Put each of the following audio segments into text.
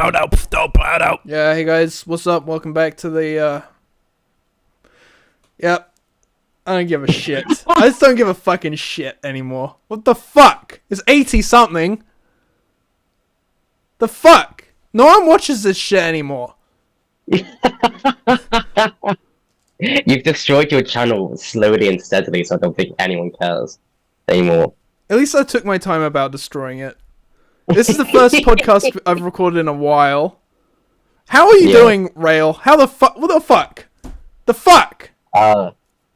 Yeah, hey guys, what's up? Welcome back to the, Yep. I don't give a shit. I just don't give a fucking shit anymore. What the fuck? It's 80-something. The fuck? No one watches this shit anymore. You've destroyed your channel slowly and steadily, so I don't think anyone cares anymore. At least I took my time about destroying it. This is the first podcast I've recorded in a while. How are you doing, Rael? How the fuck? What the fuck? The fuck?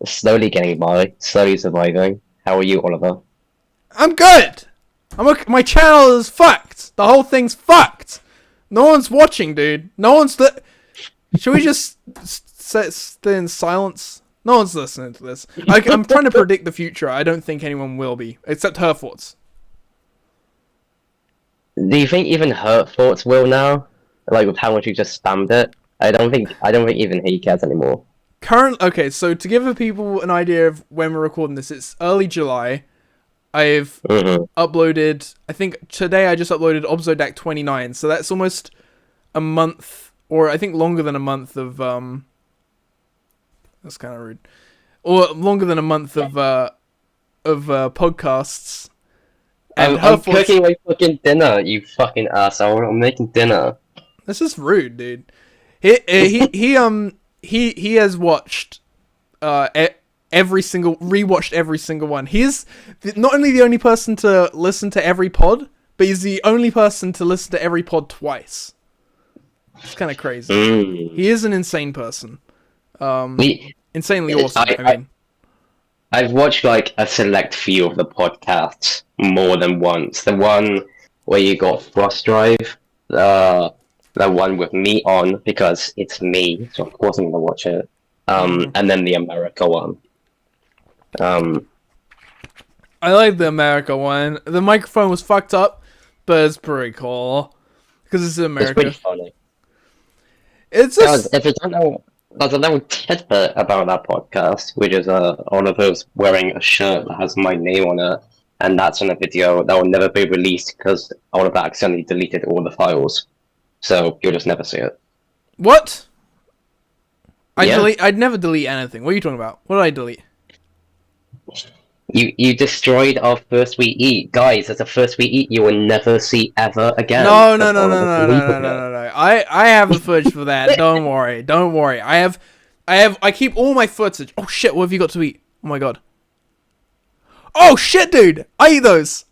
Slowly getting by, slowly surviving. How are you, Oliver? I'm good. My channel is fucked. The whole thing's fucked. No one's watching, dude. No one's Should we just stay in silence? No one's listening to this. I'm trying to predict the future. I don't think anyone will be, except her thoughts. Do you think even Hurt Thoughts will now? Like with how much you just spammed it? I don't think even he cares anymore. Okay, so to give the people an idea of when we're recording this, it's early July. I've uploaded, I think today I just uploaded Obzodact 29, so that's almost a month, or I think longer than a month of, that's kind of rude, or longer than a month of podcasts. And I'm cooking my fucking dinner, you fucking asshole. I'm making dinner. This is rude, dude. He has watched rewatched every single one. He's not only the only person to listen to every pod, but he's the only person to listen to every pod twice. It's kind of crazy. He is an insane person. Insanely awesome. I've watched like a select few of the podcasts more than once. The one where you got Frost Drive, the one with me on because it's me, so of course I'm gonna watch it. And then the America one. I like the America one. The microphone was fucked up, but it's pretty cool because it's America. It's pretty funny. It's just... If you don't know, there's a little tidbit about that podcast, which is Oliver's wearing a shirt that has my name on it, and that's in a video that will never be released because Oliver accidentally deleted all the files. So you'll just never see it. What? I'd never delete anything. What are you talking about? What did I delete? You destroyed our First We Eat. Guys, that's the First We Eat you will never see ever again. No. I have the footage for that. Don't worry. I keep all my footage. Oh shit, what have you got to eat? Oh my god. Oh shit, dude! I eat those.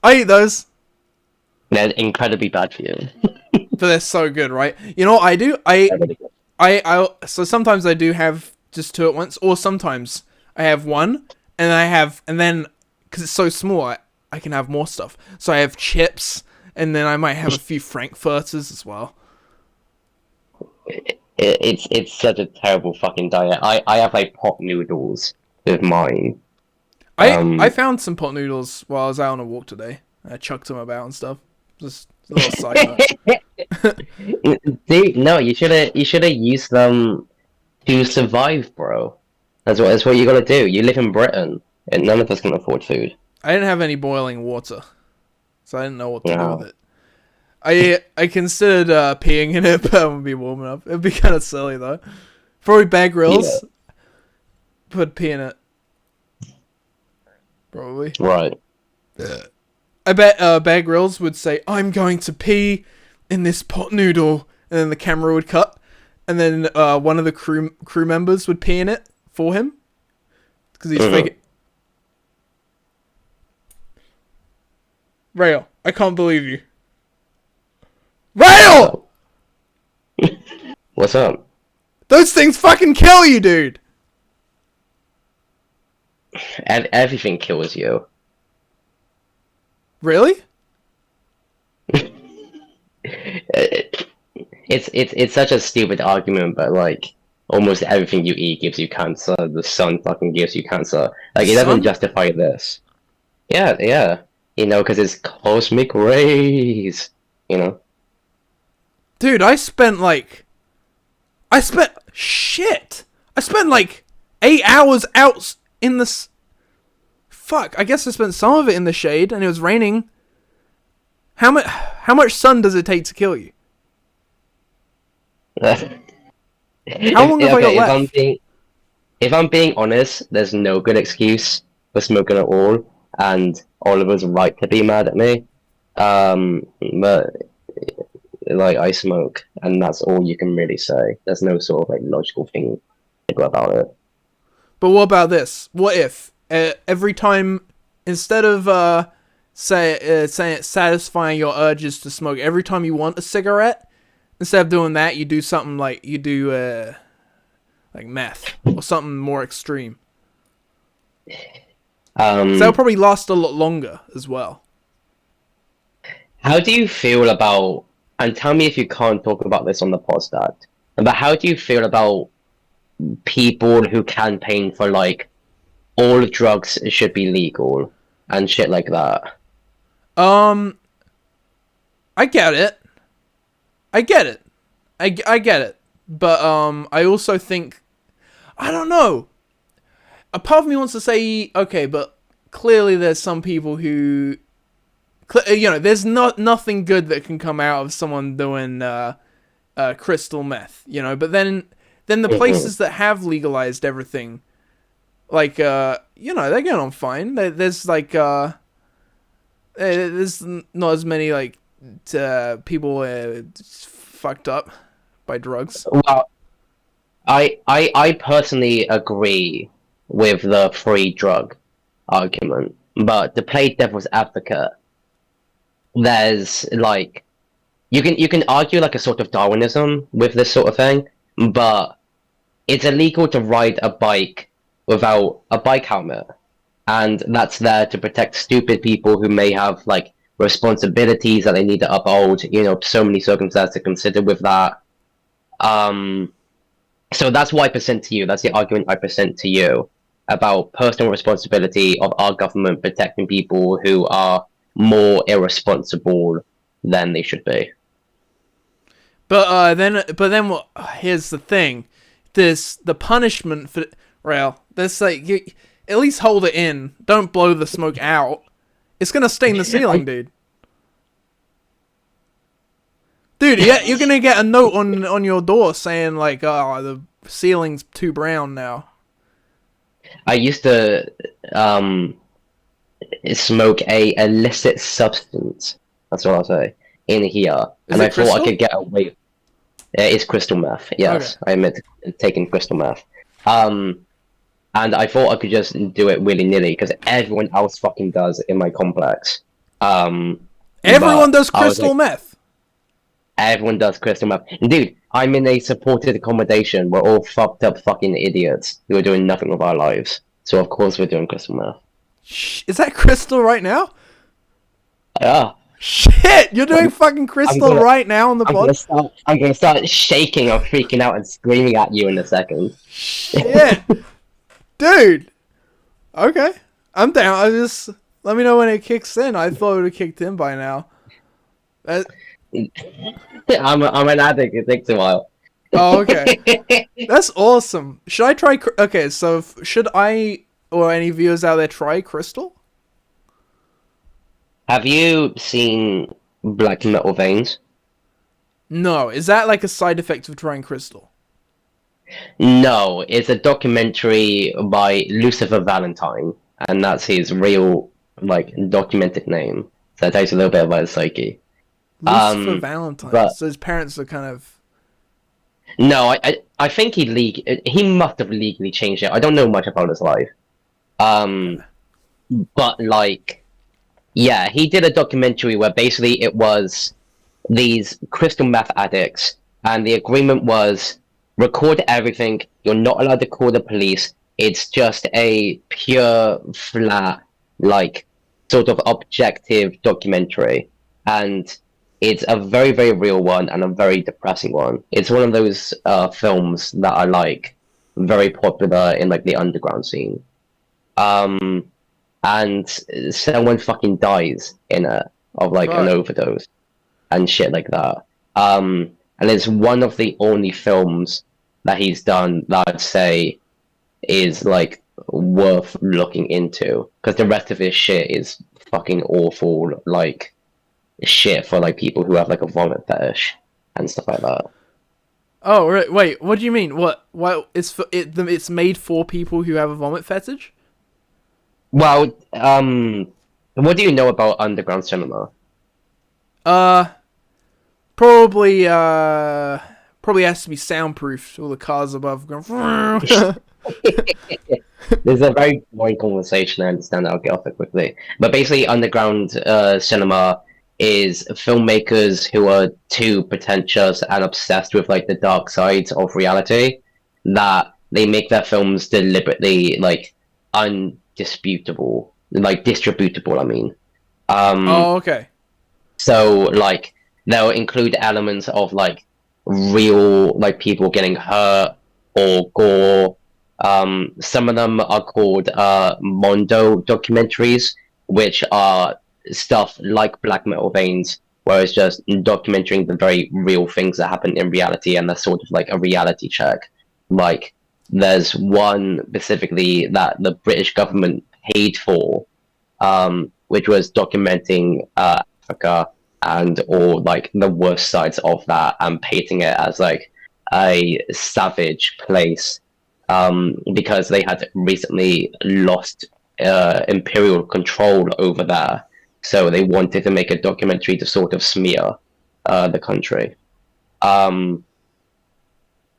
They're incredibly bad for you. But they're so good, right? You know what I do? So sometimes I do have just two at once, or sometimes I have one, and then, because it's so small, I can have more stuff. So I have chips, and then I might have a few frankfurters as well. It's such a terrible fucking diet. I have like pot noodles with mine. I found some pot noodles while I was out on a walk today. I chucked them about and stuff. Just a little side note. Dude, no, you should have used them to survive, bro. That's what you gotta do. You live in Britain, and none of us can afford food. I didn't have any boiling water, so I didn't know what to do with it. I considered peeing in it, but it wouldn't be warm enough. It'd be kind of silly though. Probably Bear Grylls. Yeah. Put pee in it. Probably. Right. I bet Bear Grylls would say, "I'm going to pee in this pot noodle," and then the camera would cut, and then one of the crew members would pee in it for him because he's faking. Rael, I can't believe you. Rael! What's up? Those things fucking kill you, dude. Everything kills you. Really? It's such a stupid argument, but like almost everything you eat gives you cancer. The sun fucking gives you cancer. Like it doesn't justify this. Yeah. You know, because it's cosmic rays. You know. Dude, I spent like 8 hours out in the... Fuck, I guess I spent some of it in the shade, and it was raining. How much sun does it take to kill you? How long have I got left? If I'm being honest, there's no good excuse for smoking at all, and Oliver's right to be mad at me. But like I smoke, and that's all you can really say. There's no sort of like logical thing about it. But what about this? What if every time, instead of saying satisfying your urges to smoke, every time you want a cigarette, instead of doing that, you do something like you do like meth or something more extreme. So that'll probably last a lot longer as well. How do you feel about? And tell me if you can't talk about this on the podcast. But how do you feel about people who campaign for like all drugs should be legal and shit like that? I get it. I get it. I get it. But I also think, I don't know. A part of me wants to say, okay, but clearly there's some people who, there's nothing good that can come out of someone doing crystal meth, But then the places that have legalized everything, like they're getting on fine. There's like there's not as many like people fucked up by drugs. Well, I personally agree with the free drug argument, but to play devil's advocate, there's like you can argue like a sort of Darwinism with this sort of thing, but it's illegal to ride a bike without a bike helmet, and that's there to protect stupid people who may have like responsibilities that they need to uphold. So many circumstances to consider with that. So that's what I present to you. That's the argument I present to you about personal responsibility of our government protecting people who are more irresponsible than they should be. But then what? Here's the thing: the punishment for Rael. This like at least hold it in. Don't blow the smoke out. It's gonna stain the ceiling, dude. Dude, yeah, you're gonna get a note on your door saying like, "Oh, the ceiling's too brown now." I used to smoke a illicit substance. That's what I'll say in here, and I thought I could get away. It's crystal meth. Yes, okay. I admit taking crystal meth. And I thought I could just do it willy nilly because everyone else fucking does in my complex. Everyone does crystal meth. Everyone does crystal meth. Dude, I'm in a supported accommodation. We're all fucked up fucking idiots who are doing nothing with our lives. So of course we're doing crystal meth. Is that crystal right now? Yeah. Shit! You're doing fucking crystal right now on the pod? I'm gonna start shaking or freaking out and screaming at you in a second. Shit! Dude! Okay. I'm down. Let me know when it kicks in. I thought it would have kicked in by now. I'm an addict. It takes a while. Oh, okay. That's awesome. Should I try... Okay, so should I or any viewers out there try crystal? Have you seen Black Metal Veins? No. Is that like a side effect of trying crystal? No. It's a documentary by Lucifer Valentine, and that's his real, like, documented name. So it takes a little bit about his psyche. Lucifer Valentine. So his parents are kind of... No, I think he must have legally changed it. I don't know much about his life. But, like... Yeah, he did a documentary where basically it was these crystal meth addicts, and the agreement was record everything. You're not allowed to call the police. It's just a pure, flat, like, sort of objective documentary. And it's a very, very real one and a very depressing one. It's one of those films that are, like, very popular in, like, the underground scene. And someone fucking dies in it of like an overdose and shit like that. And it's one of the only films that he's done that I'd say is like worth looking into, because the rest of his shit is fucking awful, like shit for like people who have like a vomit fetish and stuff like that. Oh, right. Wait, what do you mean? What? It's for it. It's made for people who have a vomit fetish. Well, what do you know about underground cinema? Uh, probably. Probably has to be soundproofed. All the cars above going. There's a very boring conversation. I understand. I'll get off it quickly. But basically, underground cinema is filmmakers who are too pretentious and obsessed with like the dark side of reality that they make their films deliberately like undisputable, like distributable. I mean, Oh, okay. so like they'll include elements of like real like people getting hurt or gore. Some of them are called Mondo documentaries, which are stuff like Black Metal Veins, where it's just documenting the very real things that happen in reality, and that's sort of like a reality check. Like, there's one specifically that the British government paid for, which was documenting Africa and all like the worst sides of that, and painting it as like a savage place, because they had recently lost imperial control over there. So they wanted to make a documentary to sort of smear the country. Um,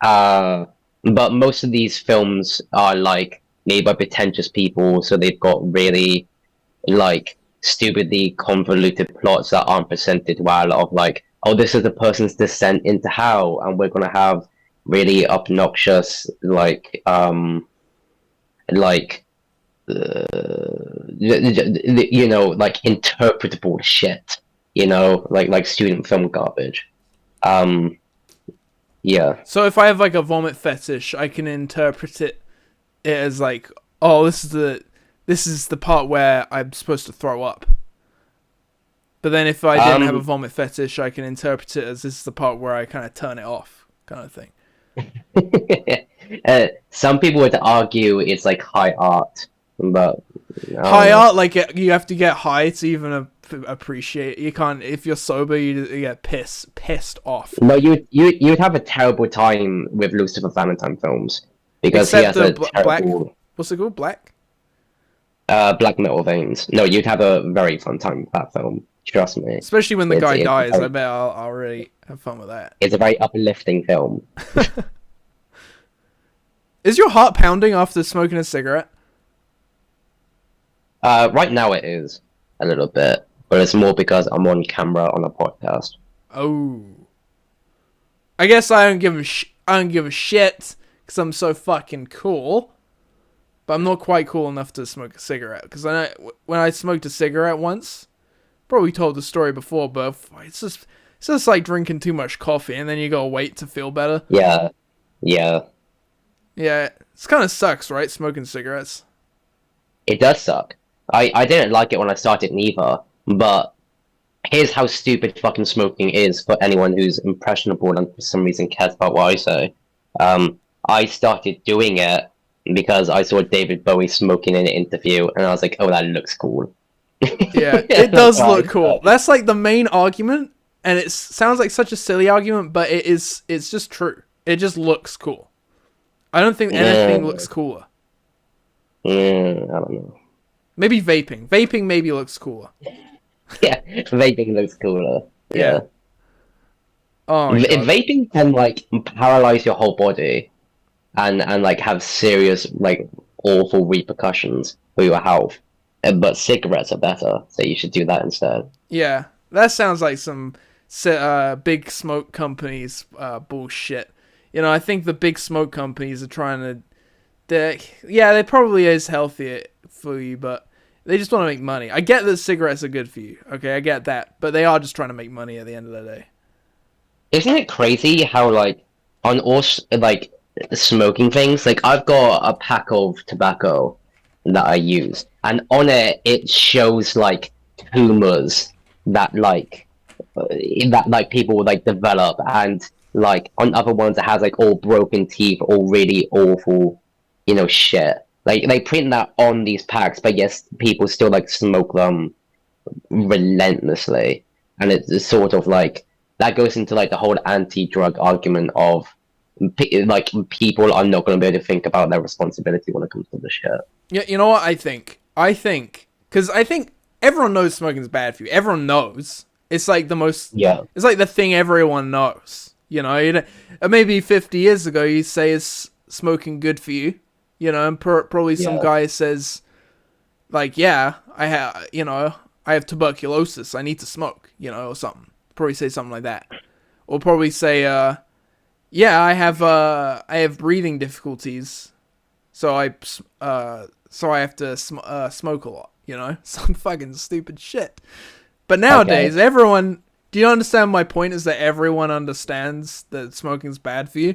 but most of these films are like made by pretentious people, so they've got really like stupidly convoluted plots that aren't presented well. Of like, oh, this is the person's descent into hell, and we're gonna have really obnoxious like you know, like interpretable shit, you know, like student film garbage. Yeah. So if I have like a vomit fetish, I can interpret it as like, oh, this is the part where I'm supposed to throw up. But then if I didn't have a vomit fetish, I can interpret it as this is the part where I kind of turn it off, kind of thing. Some people would argue it's like high art, but high art, like you have to get high to even appreciate. You can't, if you're sober, you get pissed off. No, you'd have a terrible time with Lucifer Valentine films because Except he has the a terrible. black. What's it called? Black. Black Metal Veins. No, you'd have a very fun time with that film. Trust me. Especially when the guy dies. I bet I'll really have fun with that. It's a very uplifting film. Is your heart pounding after smoking a cigarette? Right now it is a little bit, but it's more because I'm on camera on a podcast. Oh. I guess I don't give a shit because I'm so fucking cool. But I'm not quite cool enough to smoke a cigarette, because when I smoked a cigarette once, probably told the story before, but it's just like drinking too much coffee and then you gotta wait to feel better. Yeah. Yeah, it kind of sucks, right? Smoking cigarettes. It does suck. I didn't like it when I started neither, but here's how stupid fucking smoking is for anyone who's impressionable and for some reason cares about what I say. I started doing it because I saw David Bowie smoking in an interview, and I was like, oh, that looks cool. Yeah, it does look cool. That's like the main argument, and it sounds like such a silly argument, but it's just true. It just looks cool. I don't think anything looks cooler. I don't know. Maybe vaping. Vaping maybe looks cooler. Yeah, vaping looks cooler. Yeah. Oh my God. Vaping can like paralyze your whole body, and like have serious like awful repercussions for your health. But cigarettes are better, so you should do that instead. Yeah, that sounds like some big smoke companies bullshit. You know, I think the big smoke companies are trying to... they probably is healthier for you, but they just want to make money. I get that cigarettes are good for you, okay? I get that. But they are just trying to make money at the end of the day. Isn't it crazy how, like, on all, like, smoking things, like, I've got a pack of tobacco that I use, and on it, it shows, like, tumors that, like, people, like, develop, and... like on other ones it has like all broken teeth, all really awful, you know, shit. Like they print that on these packs, but yes, people still like smoke them relentlessly, and it's sort of like that goes into like the whole anti-drug argument of like people are not going to be able to think about their responsibility when it comes to the shit. Yeah, you know what I think? Because I think everyone knows smoking's bad for you. Everyone knows. It's like the most. Yeah. It's like the thing everyone knows. You know, maybe 50 years ago you say is smoking good for you. You know, and probably some guy says, like, yeah, I have tuberculosis. I need to smoke. You know, or something. Probably say something like that, or probably say, yeah, I have breathing difficulties, so I have to smoke a lot. You know, some fucking stupid shit. But nowadays, everyone. Do you understand my point? Is that everyone understands that smoking's bad for you?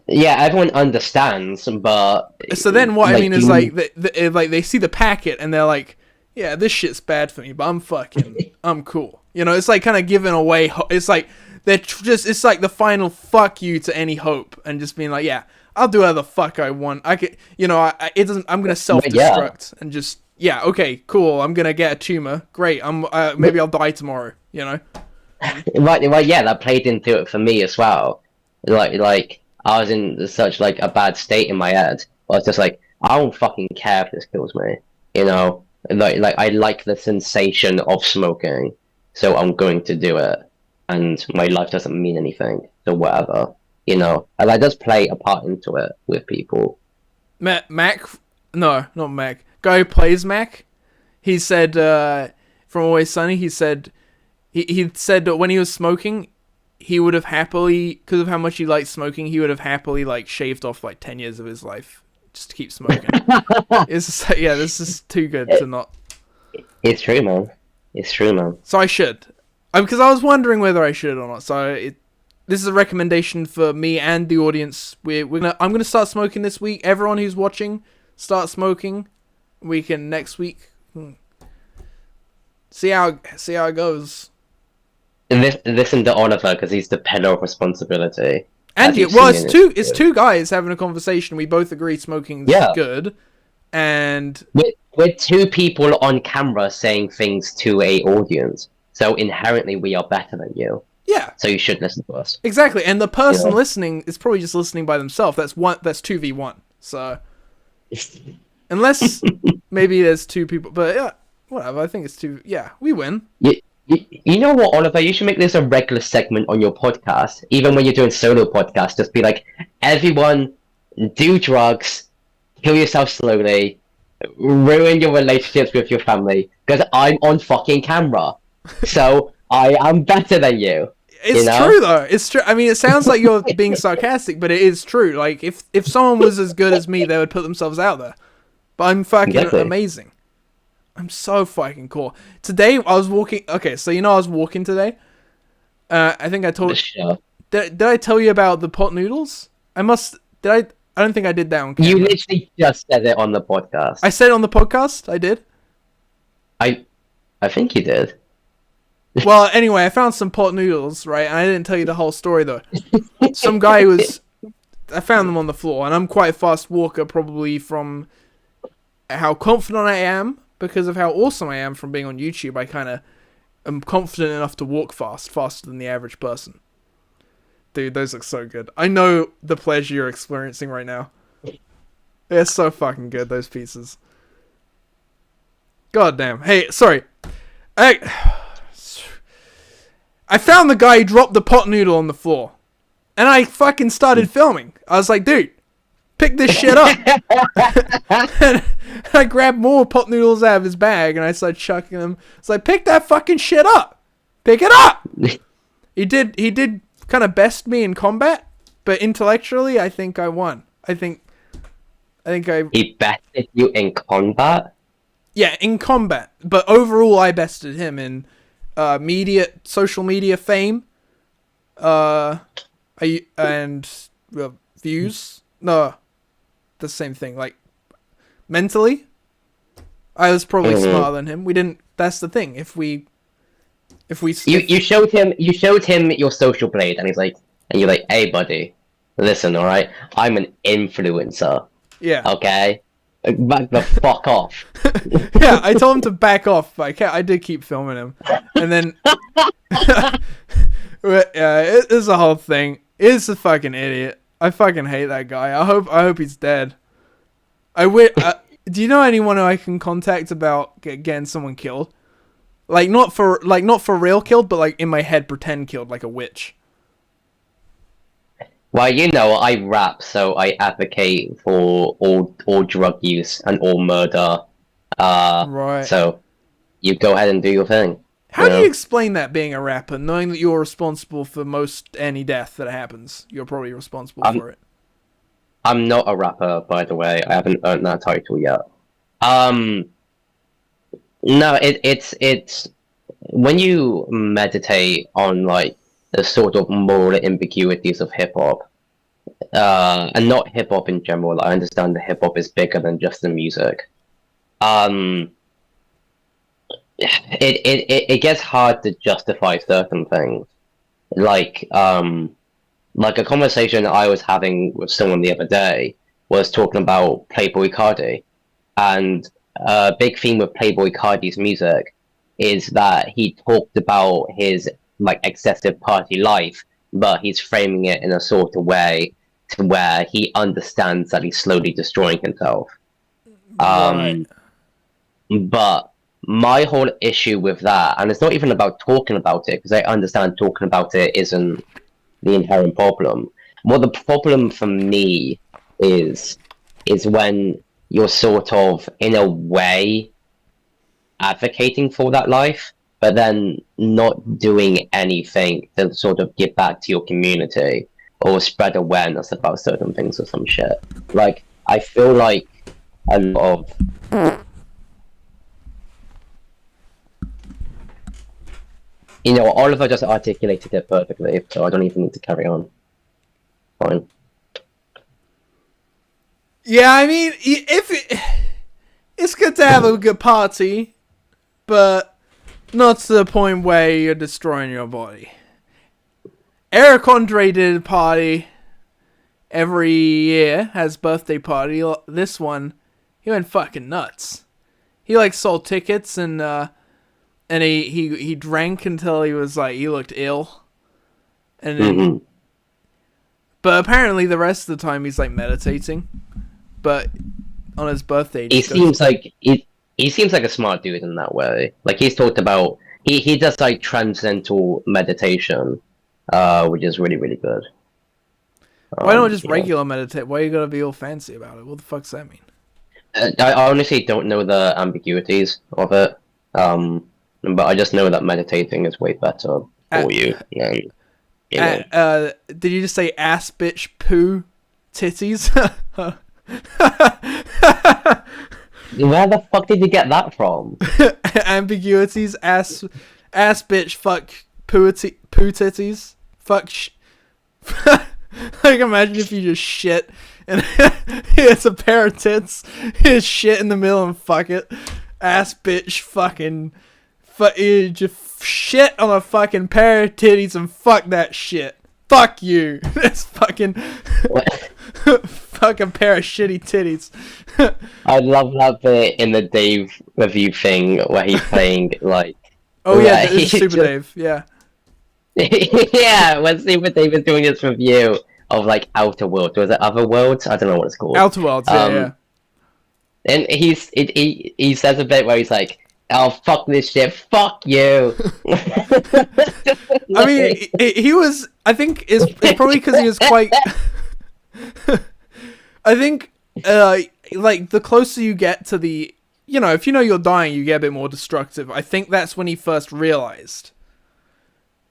Yeah, everyone understands, but so then what I mean is like they see the packet and they're like, yeah, this shit's bad for me, but I'm cool. You know, it's like kind of giving away. It's like it's like the final fuck you to any hope, and just being like, yeah, I'll do whatever the fuck I want. I could, you know, it doesn't. I'm gonna self-destruct and just okay, cool. I'm gonna get a tumor. Great. Maybe I'll die tomorrow. You know. Right, yeah, that played into it for me as well. Like I was in such like a bad state in my head. I was just like, I don't fucking care if this kills me. You know, like I like the sensation of smoking, so I'm going to do it. And my life doesn't mean anything, so whatever. You know, and that does play a part into it with people. Mac, no, not Mac. Guy who plays Mac, he said from Always Sunny, he said that when he was smoking, he would have happily, because of how much he liked smoking, he would have happily like shaved off like 10 years of his life just to keep smoking. It's just like, yeah, this is too good to not. It's true, man. It's true, man. So I should, because I was wondering whether I should or not. So this is a recommendation for me and the audience. I'm gonna start smoking this week. Everyone who's watching, start smoking. We can next week see how it goes. Listen to Oliver because he's the pillar of responsibility. And it's two guys having a conversation. We both agree smoking's good, and we're two people on camera saying things to a audience. So inherently, we are better than you. Yeah. So you should listen to us. Exactly, and the person listening is probably just listening by themselves. That's 2v1. So unless maybe there's two people, but yeah, whatever. I think it's two. Yeah, we win. You know what, Oliver? You should make this a regular segment on your podcast. Even when you're doing solo podcasts, just be like, everyone, do drugs, kill yourself slowly, ruin your relationships with your family, because I'm on fucking camera. So I am better than you. It's true, though. It's true. I mean, it sounds like you're being sarcastic, but it is true. Like, if someone was as good as me, they would put themselves out there. But I'm fucking amazing. I'm so fucking cool. Today, I was walking... Okay, so I was walking today. I think I told... Did I tell you about the pot noodles? I don't think I did that on camera. You literally just said it on the podcast. I said it on the podcast? I did? I think you did. Well, anyway, I found some pot noodles, right? And I didn't tell you the whole story, though. Some guy I found them on the floor, and I'm quite a fast walker, probably from how confident I am. Because of how awesome I am from being on YouTube, I kind of am confident enough to walk faster than the average person. Dude, those look so good. I know the pleasure you're experiencing right now. They're so fucking good, those pieces. God damn. Hey, sorry. I found the guy who dropped the pot noodle on the floor. And I fucking started filming. I was like, dude, pick this shit up. And I grabbed more pot noodles out of his bag and I started chucking them. It's like, pick that fucking shit up. Pick it up. He did kind of best me in combat, but intellectually, I think I won. I think He bested you in combat? Yeah, in combat. But overall, I bested him in social media fame. Views. No, the same thing. Like, mentally, I was probably smarter than him. We didn't. That's the thing. You showed him your social blade, and you're like, hey, buddy, listen, all right, I'm an influencer. Yeah. Okay. Back the fuck off. Yeah, I told him to back off, but I did keep filming him, and then it's a whole thing. It's a fucking idiot. I fucking hate that guy. I hope he's dead. Do you know anyone who I can contact about getting someone killed? Like not for real killed, but like in my head pretend killed, like a witch. Well, I rap, so I advocate for all drug use and all murder. Right. So you go ahead and do your thing. How do you explain that being a rapper, knowing that you're responsible for most any death that happens? You're probably responsible for it. I'm not a rapper, by the way. I haven't earned that title yet. No, it's when you meditate on like the sort of moral ambiguities of hip hop, and not hip hop in general. I understand that hip hop is bigger than just the music. It gets hard to justify certain things, like a conversation I was having with someone the other day was talking about Playboi Carti, and a big theme of Playboi Carti's music is that he talked about his like excessive party life, but he's framing it in a sort of way to where he understands that he's slowly destroying himself. Right. But my whole issue with that, and it's not even about talking about it, because I understand talking about it isn't the inherent problem. What the problem for me is when you're sort of, in a way, advocating for that life, but then not doing anything to sort of give back to your community or spread awareness about certain things or some shit. Like, I feel like a lot of... Oliver just articulated it perfectly, so I don't even need to carry on. Fine. Yeah, I mean, it's good to have a good party, but not to the point where you're destroying your body. Eric Andre did a party every year, has birthday party. This one, he went fucking nuts. He like sold tickets and he drank until he was like, he looked ill. And then, but apparently the rest of the time he's like meditating. But on his birthday, he seems like a smart dude in that way. Like he's talked about, he does like transcendental meditation, which is really, really good. Why not just regular meditate? Why you gotta be all fancy about it? What the fuck's that mean? I honestly don't know the ambiguities of it. But I just know that meditating is way better for you. Than, did you just say ass, bitch, poo, titties? Where the fuck did you get that from? Ambiguities, ass, bitch, fuck, poo titties, fuck. Like imagine if you just shit and it's a pair of tits, it's shit in the middle and fuck it, ass, bitch, fucking. You just shit on a fucking pair of titties and fuck that shit. Fuck you. That's fucking fucking pair of shitty titties. I love that bit in the Dave review thing where he's playing like. Oh yeah, it's Super Dave. Yeah. Yeah, when Super Dave is doing this review of like Outer Worlds, was it Other Worlds? I don't know what it's called. Outer Worlds. Yeah. And he says a bit where he's like, "Oh fuck this shit, fuck you." I mean, he was. I think it's probably because he was quite. I think, like the closer you get to the, if you know you're dying, you get a bit more destructive. I think that's when he first realized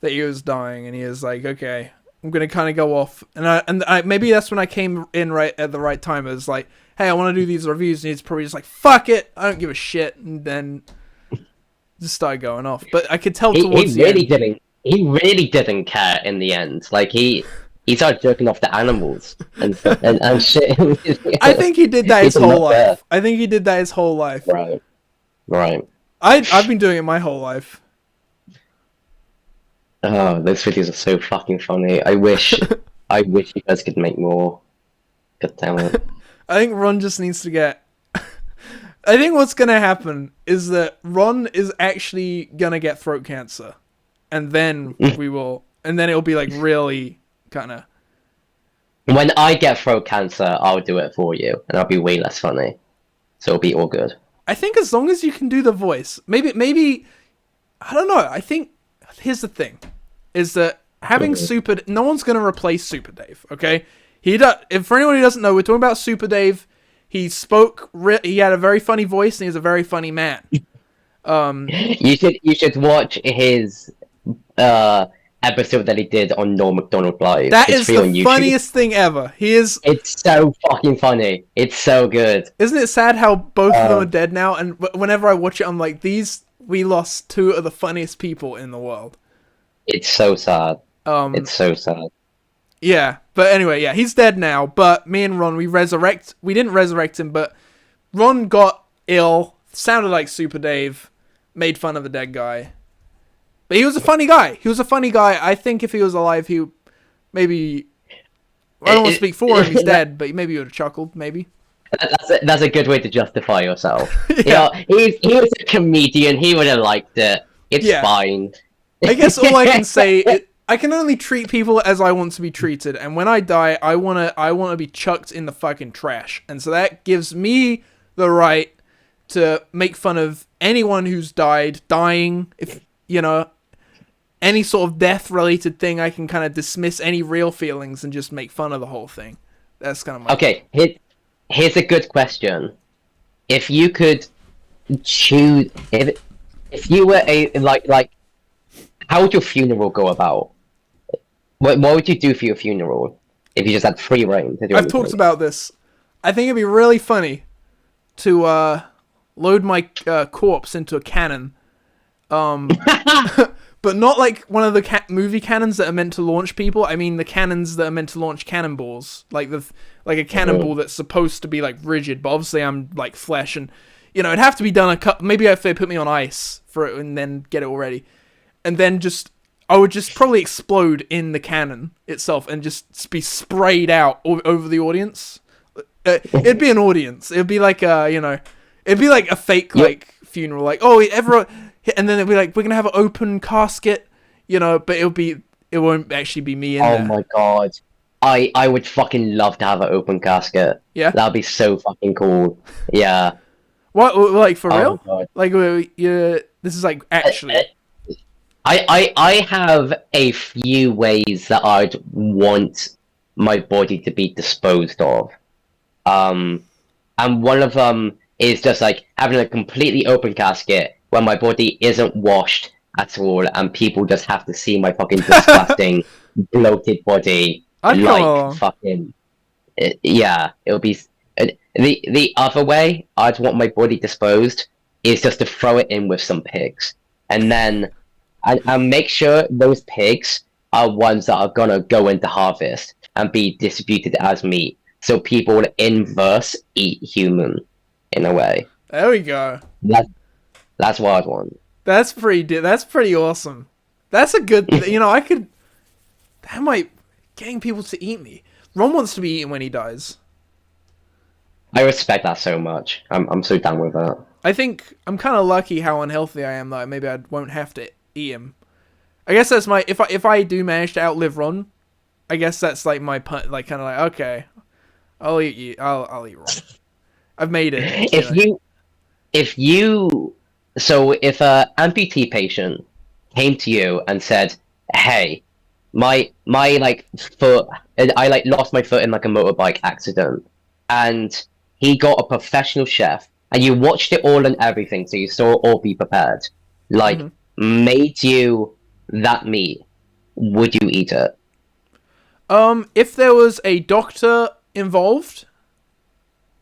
that he was dying, and he was like, "Okay, I'm gonna kind of go off." And I maybe that's when I came in right at the right time. It was like, "Hey, I want to do these reviews," and he's probably just like, "Fuck it, I don't give a shit," and then just started going off. But I could tell towards the end. He really didn't care in the end. Like he started jerking off the animals and shit. I think he did that his whole life. I think he did that his whole life. Right. I've been doing it my whole life. Oh, those videos are so fucking funny. I wish you guys could make more. God damn it. I think Ron just needs to get... I think what's gonna happen is that Ron is actually gonna get throat cancer. And then we will... And then it'll be like really kind of... When I get throat cancer, I'll do it for you, and I'll be way less funny. So it'll be all good. I think as long as you can do the voice, maybe I don't know. I think here's the thing, is that having no one's gonna replace Super Dave. Okay, if for anyone who doesn't know, we're talking about Super Dave. He he had a very funny voice, and he's a very funny man. You should watch his episode that he did on Norm Macdonald Live. That is the funniest thing ever. It's so fucking funny. It's so good. Isn't it sad how both of them are dead now? And whenever I watch it, I'm like, we lost two of the funniest people in the world. It's so sad. It's so sad. Yeah, but anyway, yeah, he's dead now. But me and Ron, we didn't resurrect him, but Ron got ill, sounded like Super Dave, made fun of the dead guy. But he was a funny guy. I think if he was alive, he maybe... I don't want to speak for him, he's dead, but maybe he would have chuckled, maybe. That's a good way to justify yourself. Yeah. He was a comedian, he would have liked it. It's fine. I guess all I can say... I can only treat people as I want to be treated, and when I die, I wanna be chucked in the fucking trash. And so that gives me the right to make fun of anyone who's dying, if, you know... Any sort of death-related thing, I can kind of dismiss any real feelings and just make fun of the whole thing. That's kind of my... Okay, here's a good question. If you could choose... If you were like... How would your funeral go about? What would you do for your funeral? If you just had free reign to do I've talked about this. I think it'd be really funny to load my corpse into a cannon. But not like one of the movie cannons that are meant to launch people. I mean the cannons that are meant to launch cannonballs. Like a cannonball that's supposed to be like rigid, but obviously I'm like flesh, and it'd have to be done maybe if they put me on ice for it and then get it all ready. And then I would just probably explode in the cannon itself and just be sprayed out over the audience. It'd be an audience. It'd be like it'd be like a fake like funeral. Like, oh, everyone. And then it'll be like, we're gonna have an open casket, but it won't actually be me in there. Oh my god, I would fucking love to have an open casket. Yeah, that'd be so fucking cool. Yeah. What, like for real? God. Like, this is like actually. I have a few ways that I'd want my body to be disposed of, and one of them is just like having a completely open casket where my body isn't washed at all, and people just have to see my fucking disgusting, bloated body. Fucking... Yeah, it'll be... The other way I'd want my body disposed is just to throw it in with some pigs. And then... And make sure those pigs are ones that are gonna go into harvest and be distributed as meat. So people inverse eat human, in a way. There we go. That's what I'd want. That's pretty awesome. That's a good... getting people to eat me. Ron wants to be eaten when he dies. I respect that so much. I'm so down with that. I think I'm kind of lucky how unhealthy I am that maybe I won't have to eat him. I guess that's my... If I do manage to outlive Ron, I guess that's like my... Like, kind of like, okay, I'll eat you. I'll eat Ron. I've made it. If a amputee patient came to you and said, "Hey, my like foot, I like lost my foot in like a motorbike accident," and he got a professional chef, and you watched it all and everything, so you saw all be prepared, like made you that meat, would you eat it? If there was a doctor involved,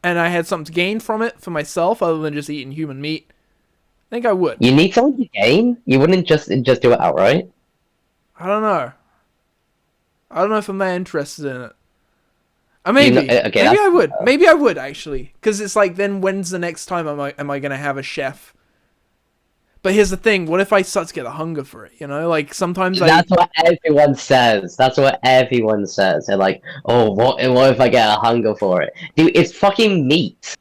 and I had something to gain from it for myself, other than just eating human meat, I think I would. You need something to gain? You wouldn't just do it outright? I don't know. I don't know if I'm that interested in it. Maybe I would. Maybe I would, actually. Because it's like, then when's the next time am I going to have a chef? But here's the thing, what if I start to get a hunger for it, Like, sometimes That's what everyone says. They're like, oh, what if I get a hunger for it? Dude, it's fucking meat.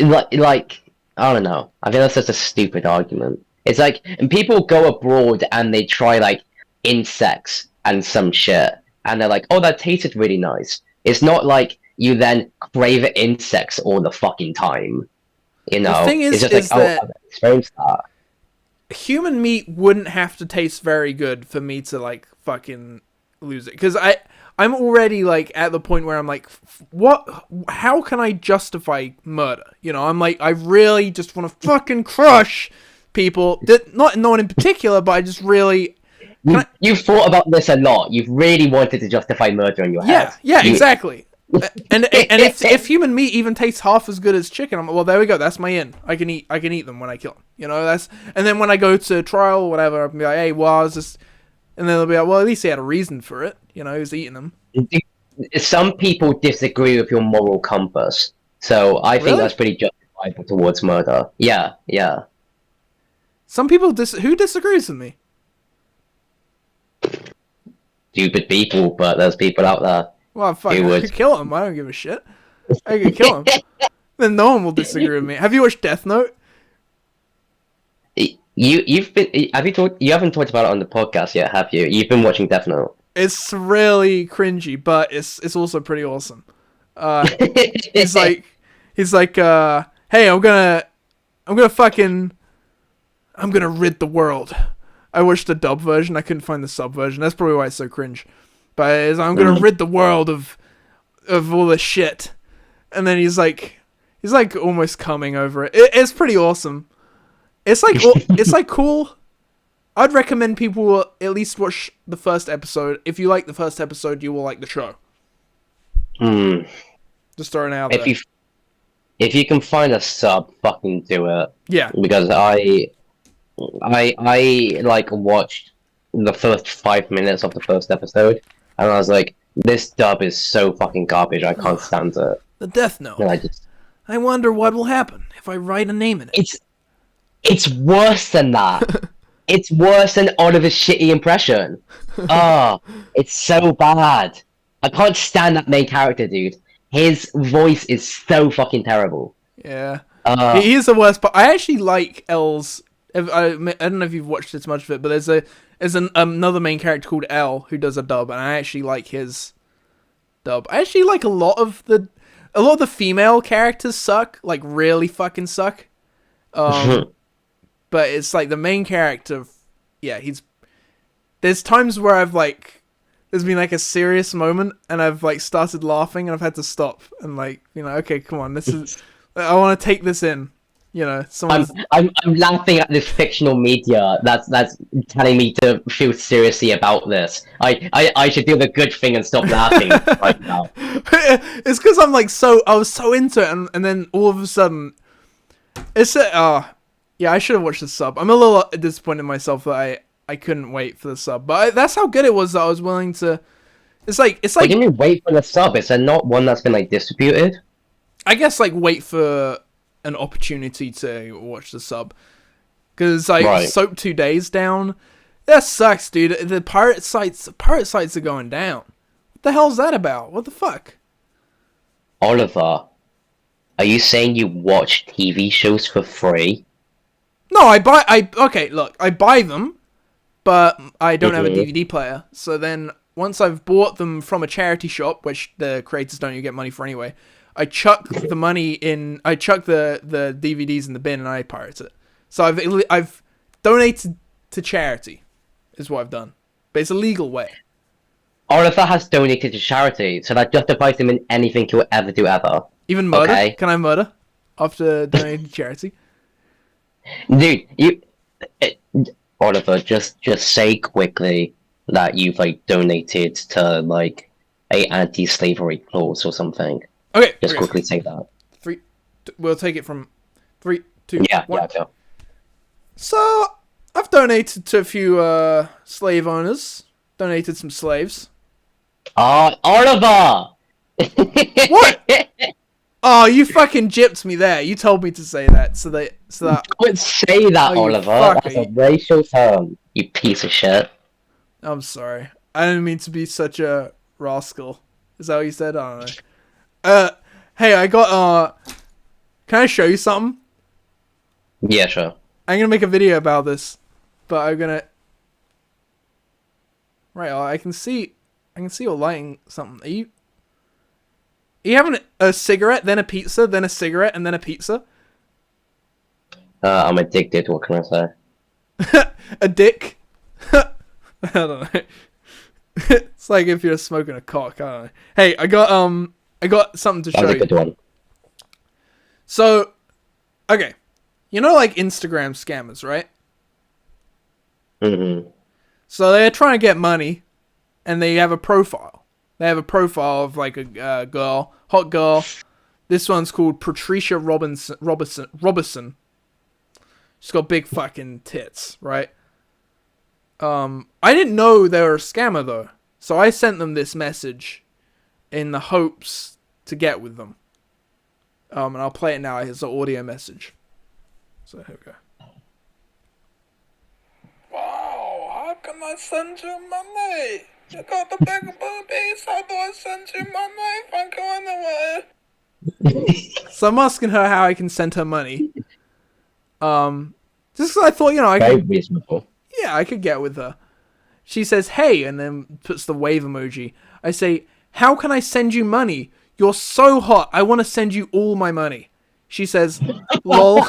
Like, I don't know. I think that's just a stupid argument. It's like, and people go abroad and they try, like, insects and some shit. and they're like, "Oh, that tasted really nice." It's not like you then crave insects all the fucking time. You The know, thing it's just like, is "Oh, that I've experienced that." human meat wouldn't have to taste very good for me to like fucking lose it, because I'm already like at the point where I'm like, what? How can I justify murder? You know, I'm like, I really just want to fucking crush people. That not no one in particular, but I just really. You've thought about this a lot. You've really wanted to justify murder in your head. Yeah, exactly. And if human meat even tastes half as good as chicken, I'm like, well, there we go. That's my in. I can eat them when I kill them. You know, and then when I go to trial or whatever, I'll be like, hey, well, I was just, and then they'll be like, well, at least he had a reason for it. You know, he was eating them. Some people disagree with your moral compass, so I think Really? that's pretty justifiable towards murder. Yeah, yeah. Some people who disagrees with me. Stupid people, but there's people out there Well, fuck, who I would. could kill him. I don't give a shit. I could kill him. Then no one will disagree with me. Have you watched Death Note? You haven't talked about it on the podcast yet, have you? You've been watching Death Note. It's really cringy, but it's also pretty awesome. He's like, hey, I'm gonna rid the world. I watched the dub version. I couldn't find the sub version. That's probably why it's so cringe. But I'm gonna rid the world of all the shit. And then he's like almost coming over it. It's pretty awesome. It's like cool. I'd recommend people at least watch the first episode. If you like the first episode, you will like the show. Just throwing it out there. If you can find a sub, fucking do it. Yeah. Because I like watched the first 5 minutes of the first episode, and I was like, this dub is so fucking garbage. I can't stand it. The Death Note. And I wonder what will happen if I write a name in it. It's worse than that. It's worse than Oliver's shitty impression. It's so bad. I can't stand that main character, dude. His voice is so fucking terrible. Yeah. He is the worst, but I actually like L's. I don't know if you've watched as much of it, but there's another main character called L who does a dub, and I actually like his dub. I actually like a lot of the female characters suck, like really fucking suck. But it's like the main character, yeah, there's times where there's been like a serious moment and I've like started laughing and I've had to stop and like, you know, okay, come on, I want to take this in, you know. I'm laughing at this fictional media that's telling me to feel seriously about this. I should do the good thing and stop laughing right now. It's because I was so into it and then all of a sudden, yeah, I should have watched the sub. I'm a little disappointed in myself that I couldn't wait for the sub, but that's how good it was that I was willing to. It's like. What do you mean wait for the sub? Is there not one that's been like distributed? I guess like wait for an opportunity to watch the sub, because like Soap 2 days down. That sucks, dude. The pirate sites are going down. What the hell's that about? What the fuck? Oliver, are you saying you watch TV shows for free? No, okay, look, I buy them, but I don't have a DVD player. So then, once I've bought them from a charity shop, which the creators don't even get money for anyway, I chuck the money in. I chuck the DVDs in the bin and I pirate it. So I've donated to charity, is what I've done, but it's a legal way. Oliver has donated to charity, so that justifies him in anything he'll ever do ever. Even murder? Okay. Can I murder after donating to charity? Dude, Oliver, just say quickly that you've like donated to like a anti-slavery clause or something. Okay. Just quickly say that. We'll take it from 3, 2, 1. Yeah. So I've donated to a few slave owners. Donated some slaves. Oliver! What? Oh, you fucking gypped me there. You told me to say that, so that. Don't say that, Oliver. That's a racial term. You piece of shit. I'm sorry. I didn't mean to be such a rascal. Is that what you said? I don't know. Hey, I got Can I show you something? Yeah, sure. I'm gonna make a video about this, but I'm gonna. Right, I can see I can see you're lighting something. Are you having a cigarette, then a pizza, then a cigarette, and then a pizza? I'm addicted. What can I say? A dick? I don't know. It's like if you're smoking a cock. I don't know. Hey, I got something to show That's a you. good one. So, okay, you know, like Instagram scammers, right? Mm-hmm. So they're trying to get money, and they have a profile. They have a profile of like a girl, hot girl. This one's called Patricia Robertson. She's got big fucking tits, right? I didn't know they were a scammer though, so I sent them this message in the hopes to get with them. And I'll play it now. It's an audio message. So here we go. Wow, how can I send you money? You got the big boobies. How do I send you money if I'm going away? So I'm asking her how I can send her money. Just 'cause I thought, you know, Very reasonable. Yeah, I could get with her. She says, hey, and then puts the wave emoji. I say, how can I send you money? You're so hot. I want to send you all my money. She says, lol.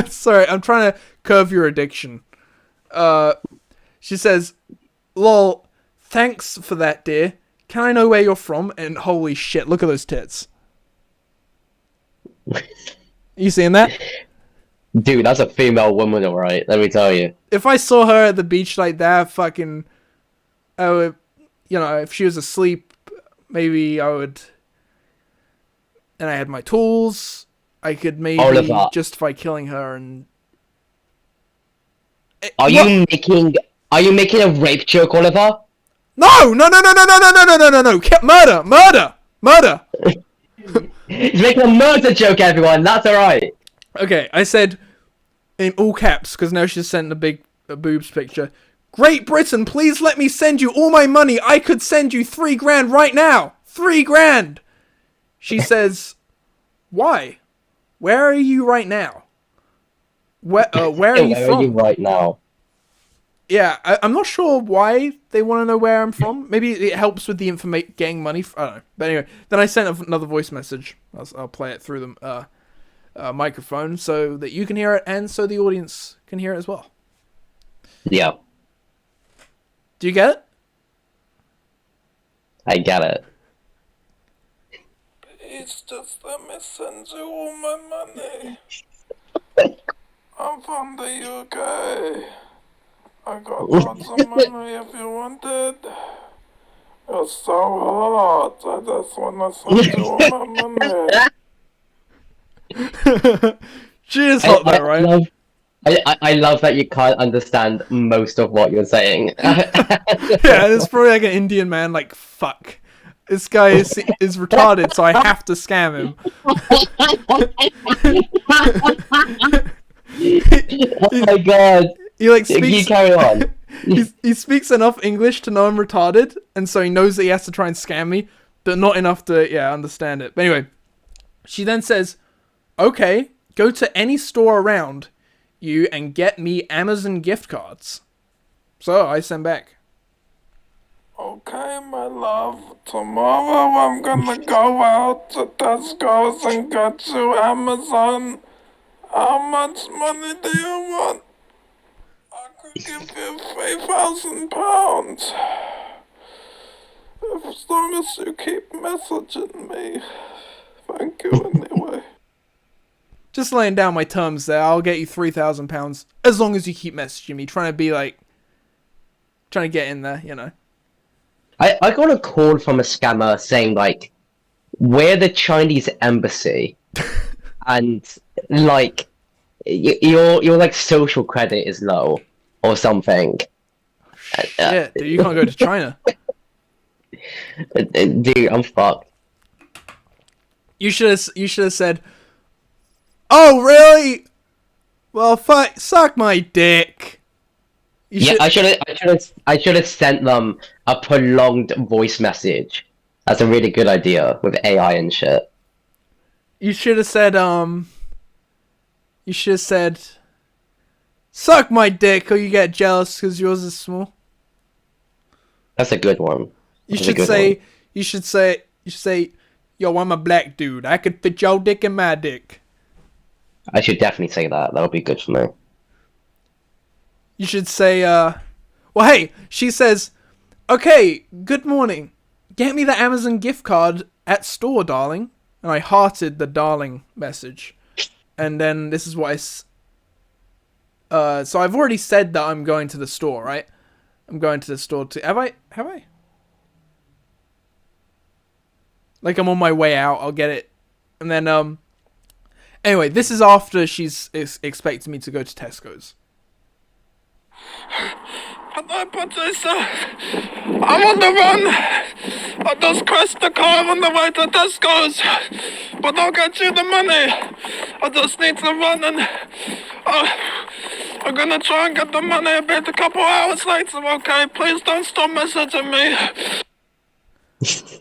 Sorry, I'm trying to curb your addiction. She says, lol, thanks for that, dear. Can I know where you're from? And holy shit, look at those tits. You seeing that? Dude, that's a female woman, alright, let me tell you. If I saw her at the beach like that, fucking, I would, you know, if she was asleep, maybe I would, and I had my tools, I could maybe justify killing her and... Are you making a rape joke, Oliver? No! Murder! He's making a murder joke, everyone, that's alright. Okay, I said, in all caps, because now she's sent a boobs picture, Great Britain, please let me send you all my money. I could send you $3,000 right now. $3,000. She says, why? Where are you right now? Where are you from? Where are you right now? Yeah, I'm not sure why they want to know where I'm from. Maybe it helps with the getting money. I don't know. But anyway, then I sent another voice message. I'll play it through the microphone so that you can hear it and so the audience can hear it as well. Yeah. Do you get it? I get it. It's just let me send you all my money. I'm from the UK. I got lots of money if you want it. You're so hot. I just want to send you all my money. She is hot though, right? I love that you can't understand most of what you're saying. Yeah, it's probably like an Indian man, like, fuck. This guy is retarded, so I have to scam him. Oh my god. He like speaks. You carry on. He speaks enough English to know I'm retarded, and so he knows that he has to try and scam me, but not enough to understand it. But anyway, she then says, "Okay, go to any store around you and get me Amazon gift cards." So I send back. Okay, my love. Tomorrow I'm gonna go out to Tesco's and get you Amazon. How much money do you want? I could give you £3,000. As long as you keep messaging me. Thank you anyway. Just laying down my terms there. I'll get you £3,000 as long as you keep messaging me. Trying to get in there, you know. I got a call from a scammer saying, like, we're the Chinese embassy, and, like, your like, social credit is low, or something. Shit, dude, you can't go to China. Dude, I'm fucked. You should have said, "Oh, really? Well, suck my dick." I should have sent them a prolonged voice message. That's a really good idea with AI and shit. You should have said, You should have said, "Suck my dick," or you get jealous because yours is small. That's a good one. You should say, "Yo, I'm a black dude. I could fit your dick in my dick." I should definitely say that. That would be good for me. You should say, well, hey, she says, "Okay, good morning. Get me the Amazon gift card at store, darling." And I hearted the darling message. And then this is what so I've already said that I'm going to the store, right? I'm going to the store to... Have I? Like, I'm on my way out. I'll get it. And then, anyway, this is after she's expecting me to go to Tesco's. I'm on the run. I just crashed the car on the way to Tesco's. But I'll get you the money. I just need to run and... I'm gonna try and get the money a couple hours later, okay? Please don't stop messaging me.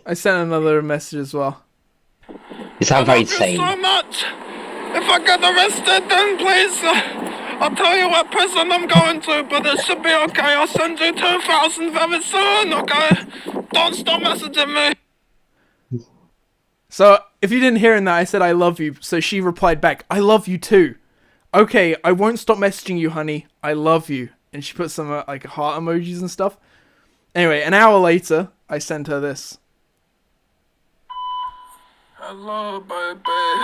I sent another message as well. You sound very sane. I love you so much. If I get arrested, then please... I'll tell you what prison I'm going to, but it should be okay. I'll send you 2,000 very soon, okay? Don't stop messaging me. So, if you didn't hear in that, I said I love you. So she replied back, "I love you too." "Okay, I won't stop messaging you, honey. I love you." And she put some like heart emojis and stuff. Anyway, an hour later, I sent her this. Hello, baby.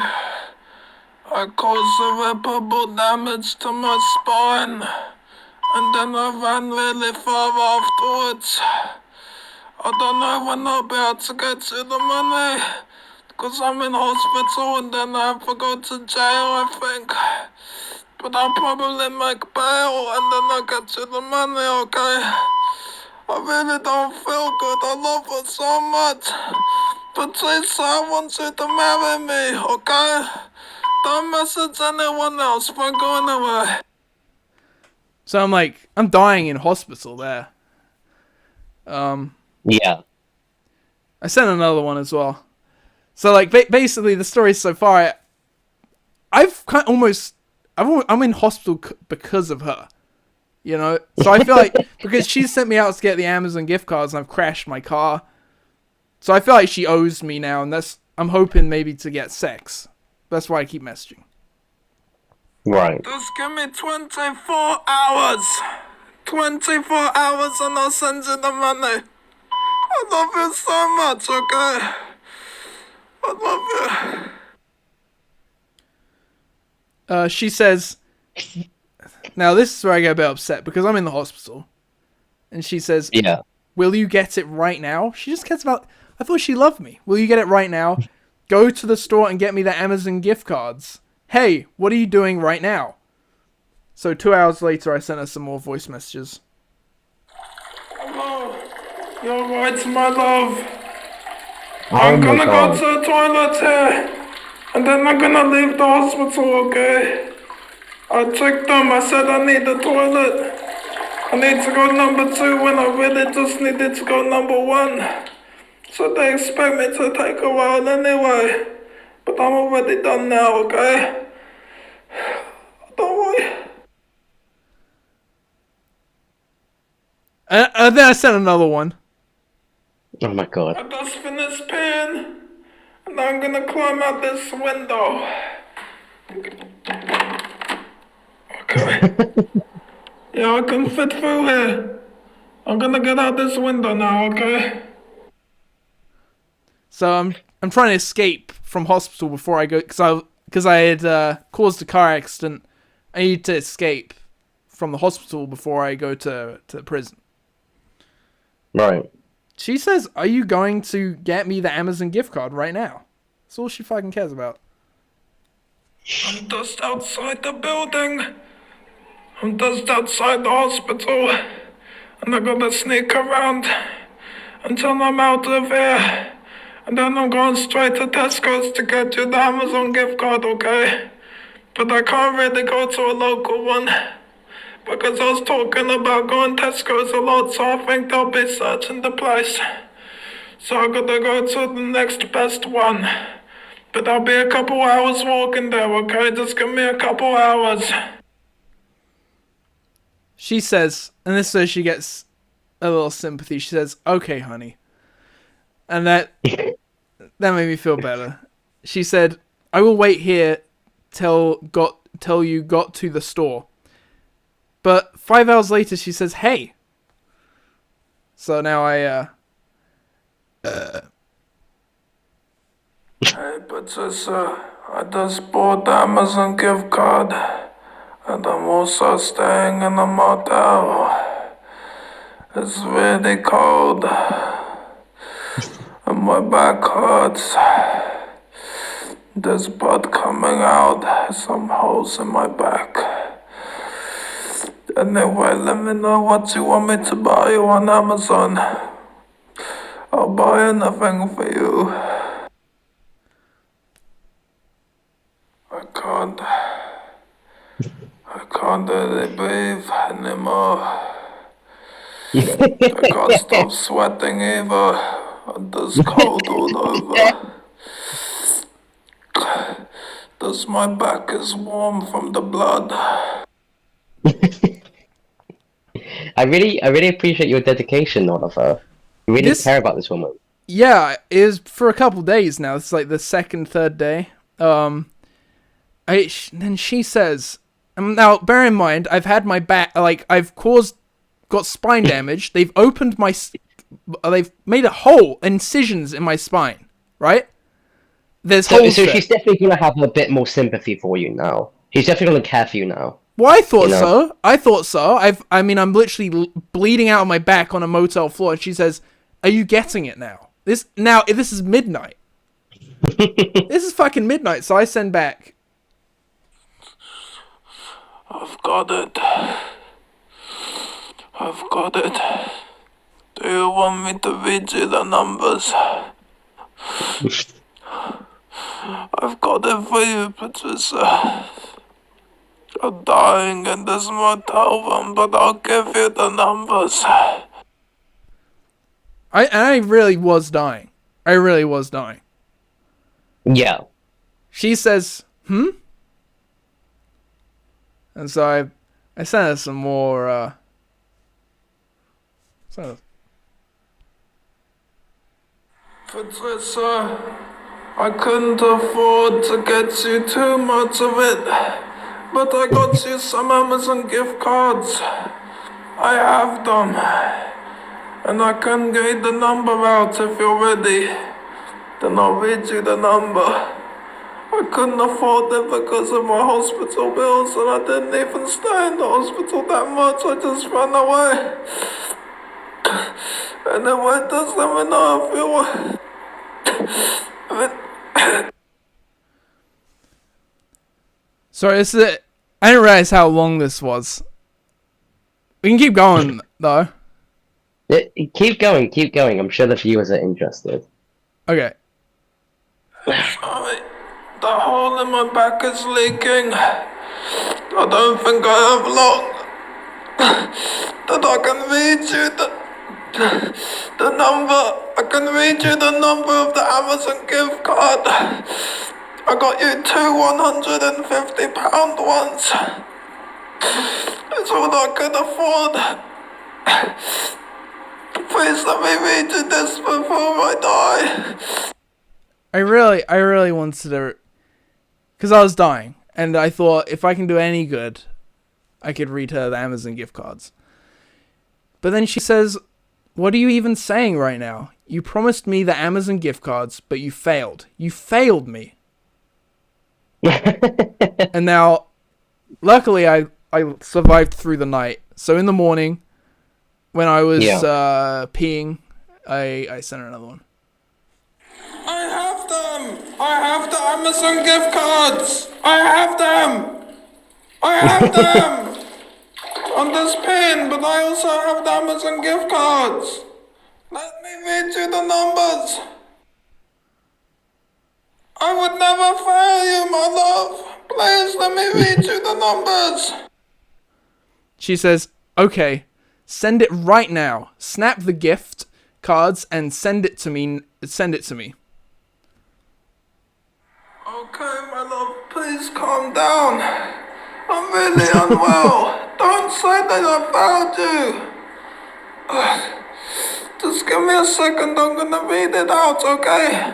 I caused irreparable damage to my spine, and then I ran really far afterwards. I don't know when I'll be able to get you the money, because I'm in hospital and then I have to go to jail, I think. But I'll probably make bail and then I'll get you the money, okay? I really don't feel good, I love her so much. But Teresa, I want you to marry me, okay? Don't message anyone else, we're going away. So I'm like, I'm dying in hospital there. Yeah. I sent another one as well. So like, basically the story so far, I'm in hospital because of her. You know? So I feel like, because she sent me out to get the Amazon gift cards and I've crashed my car. So I feel like she owes me now, and I'm hoping maybe to get sex. That's why I keep messaging. Right. Just give me 24 hours. 24 hours and I'll send you the money. I love you so much, okay? I love you. She says... Now this is where I get a bit upset, because I'm in the hospital. And she says... Yeah. "Will you get it right now?" She just cares about... I thought she loved me. "Will you get it right now? Go to the store and get me the Amazon gift cards. Hey, what are you doing right now?" So 2 hours later, I sent her some more voice messages. Hello. You're right, my love. I'm gonna go to the toilet here. And then I'm gonna leave the hospital, okay? I checked them. I said I need the toilet. I need to go number 2 when I really just needed to go number 1. So they expect me to take a while anyway. But I'm already done now, okay? Don't worry. And then I sent another one. Oh my god. I just finished peeing. And I'm gonna climb out this window. Okay. Yeah, I can fit through here. I'm gonna get out this window now, okay? So I'm trying to escape from hospital before I go, because I had caused a car accident. I need to escape from the hospital before I go to prison. Right. She says, "Are you going to get me the Amazon gift card right now?" That's all she fucking cares about. I'm just outside the building. I'm just outside the hospital. And I'm gonna sneak around until I'm out of here. And then I'm going straight to Tesco's to get you the Amazon gift card, okay? But I can't really go to a local one. Because I was talking about going to Tesco's a lot, so I think they'll be searching the place. So I'm gonna go to the next best one. But I'll be a couple hours walking there, okay? Just give me a couple hours. She says, and this is where she gets a little sympathy. She says, "Okay, honey," and that made me feel better. She said, "I will wait here till you got to the store." But 5 hours later, she says, "Hey." So now Hey, Patricia, I just bought the Amazon gift card, and I'm also staying in a motel. It's really cold, and my back hurts. There's blood coming out, some holes in my back. Anyway, let me know what you want me to buy you on Amazon. I'll buy anything for you. I can't really breathe anymore. I can't stop sweating either. There's cold all over. My back is warm from the blood. I really appreciate your dedication, Oliver. You really care about this woman. Yeah, it was for a couple days now. It's like the second, third day. Then she says, now bear in mind, I've had my back, like got spine damage. They've opened they've made a hole, incisions in my spine, right? There's holes. So she's definitely gonna have a bit more sympathy for you now. She's definitely gonna care for you now. Well, I thought so. I'm literally bleeding out of my back on a motel floor, and she says, "Are you getting it now? This is midnight. This is fucking midnight." So I send back, I've got it. Do you want me to read you the numbers? I've got it for you, Patricia. You're dying in this motel room, but I'll give you the numbers. I really was dying. Yeah. She says, "Hmm?" And so I sent her some more, Patricia, I couldn't afford to get you too much of it, but I got you some Amazon gift cards. I have them, and I can read the number out if you're ready. Then I'll read you the number. I couldn't afford it because of my hospital bills, and I didn't even stay in the hospital that much. I just ran away. Anyway, just let me know if you want. Sorry, this is it. I didn't realize how long this was. We can keep going, though. Keep going. I'm sure the viewers are interested. Okay. Sorry, the hole in my back is leaking. I don't think I have long. That I can read you the number. I can read you the number of the Amazon gift card. I got you two £150 ones. It's all I could afford. Please let me read you this before I die. I really wanted to, because I was dying, and I thought if I can do any good, I could read her the Amazon gift cards. But then she says, "What are you even saying right now? You promised me the Amazon gift cards, but you failed. You failed me." And now, luckily, I survived through the night. So in the morning, when I was peeing, I sent her another one. I have them! I have the Amazon gift cards! I have them! On this pin, but I also have the Amazon gift cards! Let me read you the numbers! I would never fail you, my love! Please let me read you the numbers! She says, "Okay, send it right now. Snap the gift cards and send it to me. Okay, my love, please calm down. I'm really unwell. Don't say that I failed you. Just give me a second, I'm gonna read it out, okay?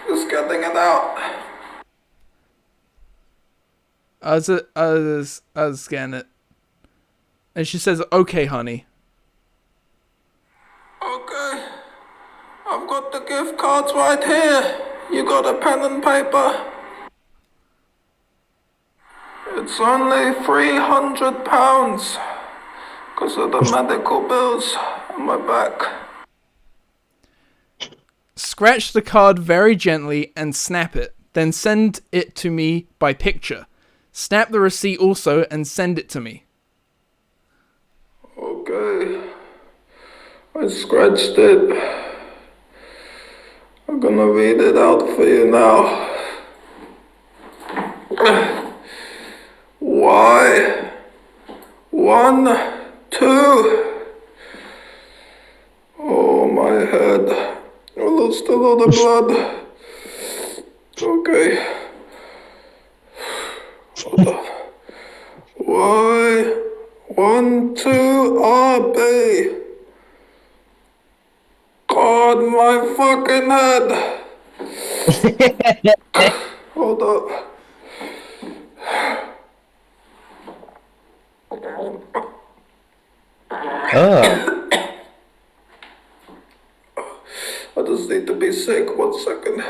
Just getting it out. I was scanning it. And she says, okay, honey. Okay. I've got the gift cards right here. You got a pen and paper? It's only £300 because of the medical bills on my back. Scratch the card very gently and snap it. Then send it to me by picture. Snap the receipt also and send it to me. Okay. I scratched it. I'm gonna read it out for you now. Y 1 2. Oh, my head. I lost a lot of blood. Okay. Hold on. Y 1 2 RB. God, my fucking head. Hold up. Oh. I just need to be sick. 1 second.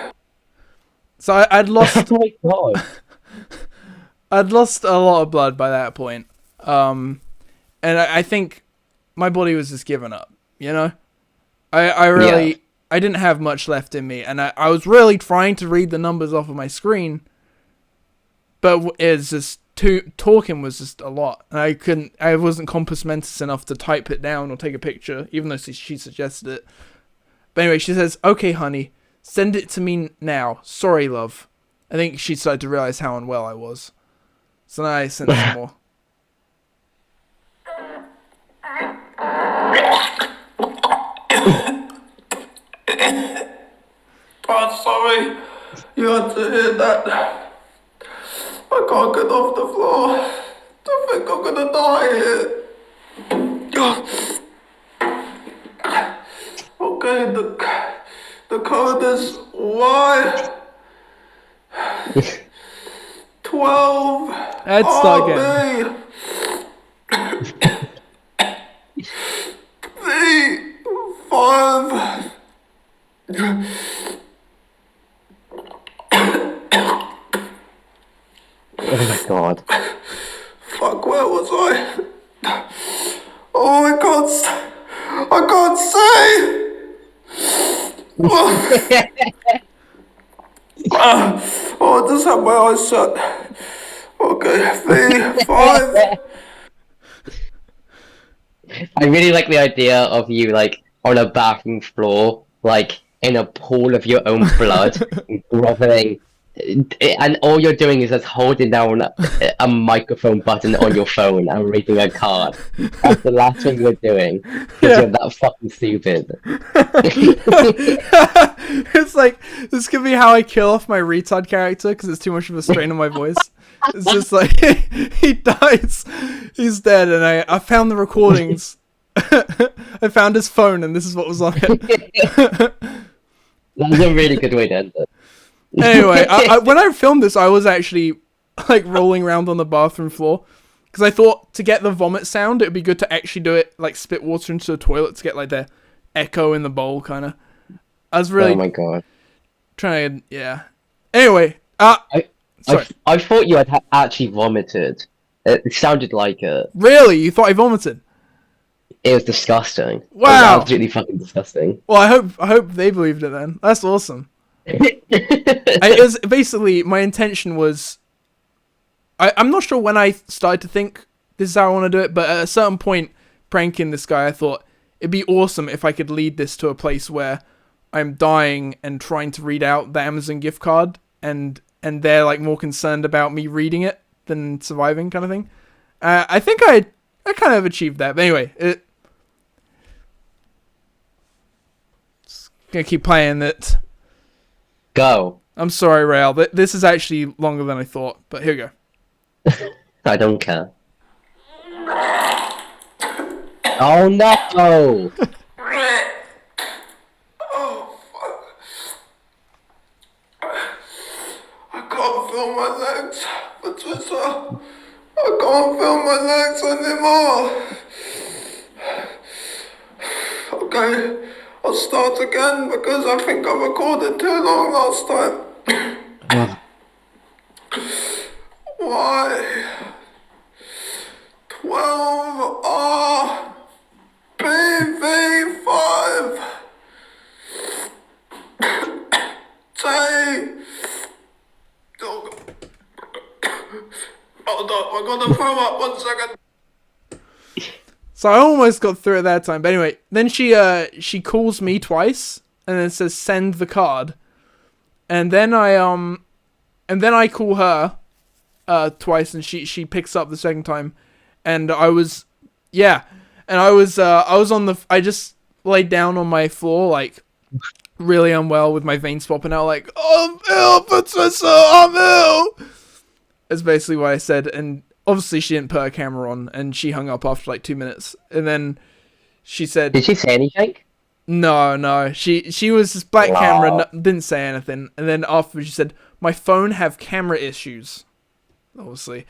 So I'd lost Oh my god. I'd lost a lot of blood by that point. And I think my body was just giving up, you know? I really, I didn't have much left in me, and I was really trying to read the numbers off of my screen, but it's just, talking was just a lot, and I wasn't compass mentis enough to type it down or take a picture, even though she suggested it. But anyway, she says, okay, honey, send it to me now. Sorry, love. I think she started to realize how unwell I was. So now I sent some more. Oh, sorry. You had to hear that. I can't get off the floor. I think I'm gonna die here. Okay, the code is Y 12 Let's start again. V5. Oh my god. Fuck, where was I? Oh, I can't say. Oh, I just had my eyes shut. Okay, V5. I really like the idea of you, like, on a bathroom floor, like, in a pool of your own blood, groveling, and all you're doing is just holding down a microphone button on your phone and reading a card. That's the last thing you're doing, because you're that fucking stupid. It's like, this could be how I kill off my retard character, because it's too much of a strain on my voice. It's just like, he dies, he's dead, and I found the recordings. I found his phone, and this is what was on it. That's a really good way to end it. Anyway, when I filmed this, I was actually, like, rolling around on the bathroom floor, because I thought to get the vomit sound, it would be good to actually do it, like, spit water into the toilet to get, like, the echo in the bowl, kind of. I was really... Oh my god. Trying, yeah. Anyway, sorry. I thought you had actually vomited. It sounded like it. Really? You thought I vomited? It was disgusting. Wow. It was absolutely fucking disgusting. Well, I hope they believed it then. That's awesome. It was basically, my intention was, I'm not sure when I started to think this is how I want to do it, but at a certain point, pranking this guy, I thought it'd be awesome if I could lead this to a place where I'm dying and trying to read out the Amazon gift card, and they're like more concerned about me reading it than surviving, kind of thing. I think I kind of achieved that. But anyway, gonna keep playing it. Go. I'm sorry, Rael. This is actually longer than I thought, but here we go. I don't care. Oh no! Oh, fuck. I can't feel my legs, Patricia. I can't feel my legs anymore. Okay, I'll start again because I think I recorded too long last time. Why? 12R PV5 T. Hold up, I gotta throw up 1 second. So I almost got through it that time. But anyway, then she calls me twice and then says send the card. And then I call her twice and she picks up the second time. And I was I just laid down on my floor like really unwell with my veins popping out like, I'm ill, Patricia, I'm ill. That's basically what I said, and obviously she didn't put her camera on, and she hung up after like 2 minutes, and then she said... Did she say anything? No, she was this black camera, didn't say anything, and then after she said, my phone have camera issues, obviously.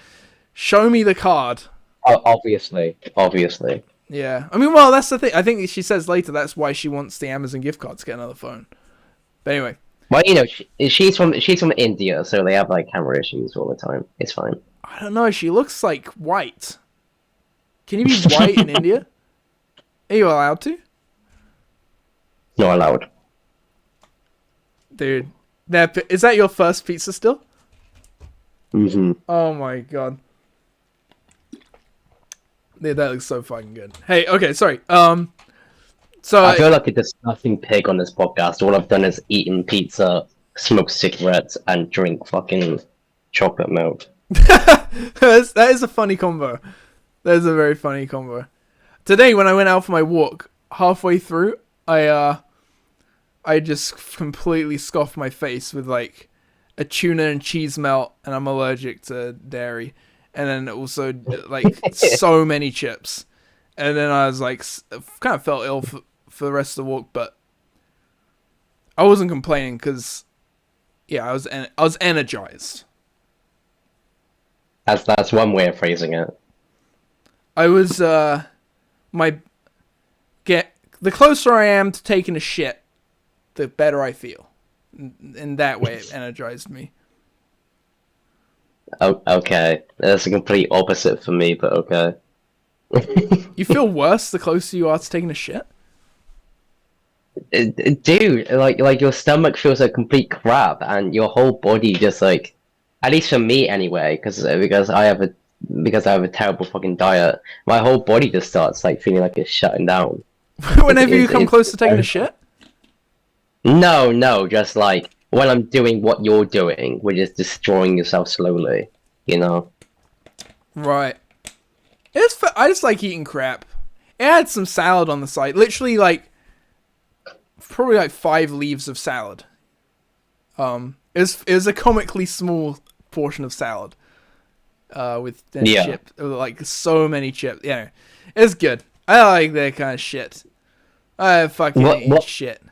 Show me the card. Oh, obviously. Yeah, I mean, well, that's the thing, I think she says later that's why she wants the Amazon gift card to get another phone. But anyway... Well, you know, she's from India, so they have like camera issues all the time. It's fine. I don't know. She looks like white. Can you be white in India? Are you allowed to? Not allowed. Dude, is that your first pizza still? Mm-hmm. Oh my god. Dude, that looks so fucking good. Hey, okay, sorry. So I feel like a disgusting pig on this podcast. All I've done is eaten pizza, smoke cigarettes, and drink fucking chocolate milk. that is a funny combo. That is a very funny combo. Today, when I went out for my walk, halfway through, I just completely scoffed my face with like a tuna and cheese melt, and I'm allergic to dairy, and then also like so many chips, and then I was like, kind of felt ill for the rest of the walk, but I wasn't complaining because, yeah, I was energized. That's one way of phrasing it. I was the closer I am to taking a shit, the better I feel. In that way, it energized me. Oh, okay, that's a complete opposite for me, but okay. You feel worse the closer you are to taking a shit? Dude, like your stomach feels like complete crap, and your whole body just like, at least for me anyway, because I have a terrible fucking diet, my whole body just starts like feeling like it's shutting down. Whenever you come close to taking a shit? No, just like when I'm doing what you're doing, which is destroying yourself slowly, you know? Right. I just like eating crap. It had some salad on the side. Literally, like, probably like 5 leaves of salad. It was a comically small portion of salad. With chip, like so many chips. Yeah, it's good. I like that kind of shit. I fucking eat shit.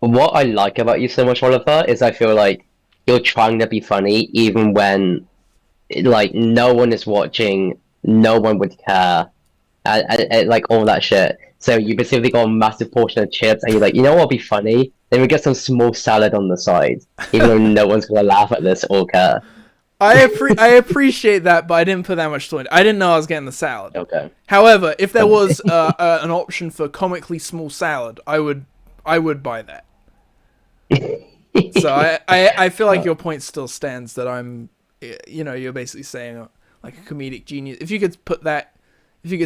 What I like about you so much, Oliver, is I feel like you're trying to be funny even when, like, no one is watching, no one would care, and like all that shit. So you basically got a massive portion of chips, and you're like, you know what'll be funny? Then we get some small salad on the side, even though no one's gonna laugh at this or care. I appreciate that, but I didn't put that much thought. I didn't know I was getting the salad. Okay. However, if there was an option for comically small salad, I would buy that. So I feel like your point still stands that I'm, you know, you're basically saying like a comedic genius. If you could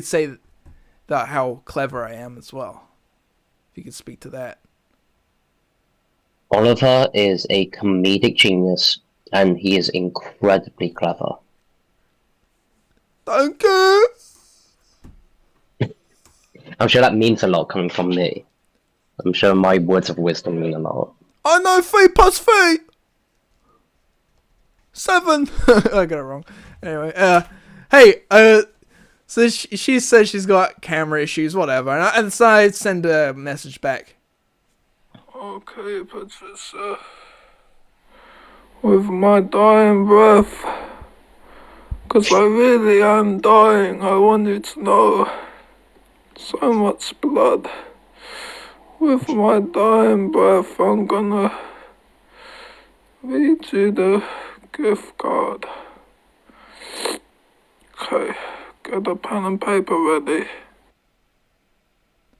say that how clever I am as well. If you could speak to that. Oliver is a comedic genius, and he is incredibly clever. Thank you. I'm sure that means a lot coming from me. I'm sure my words of wisdom mean a lot. I know 3 + 3. 7. I got it wrong. Anyway, hey, so she says she's got camera issues, whatever, and so I send a message back. Okay, Patricia. With my dying breath, because I really am dying, I want you to know. So much blood. With my dying breath, I'm gonna read you the gift card. Okay, get a pen and paper ready.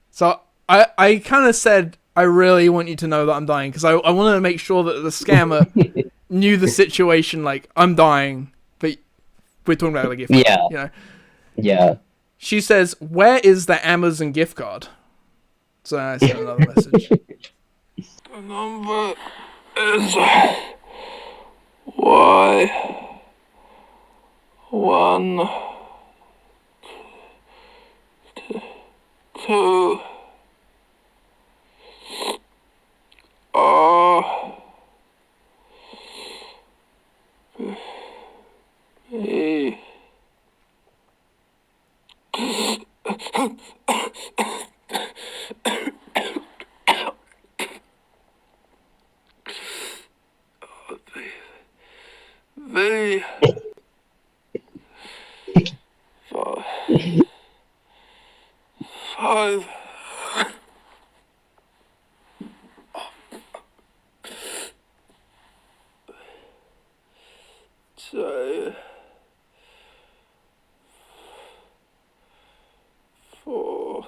So I kind of said, I really want you to know that I'm dying, because I wanted to make sure that the scammer knew the situation, like, I'm dying, but we're talking about a gift card, you know? Yeah. She says, where is the Amazon gift card? So I sent another message. The number is Y1 2 R E V 5 J 4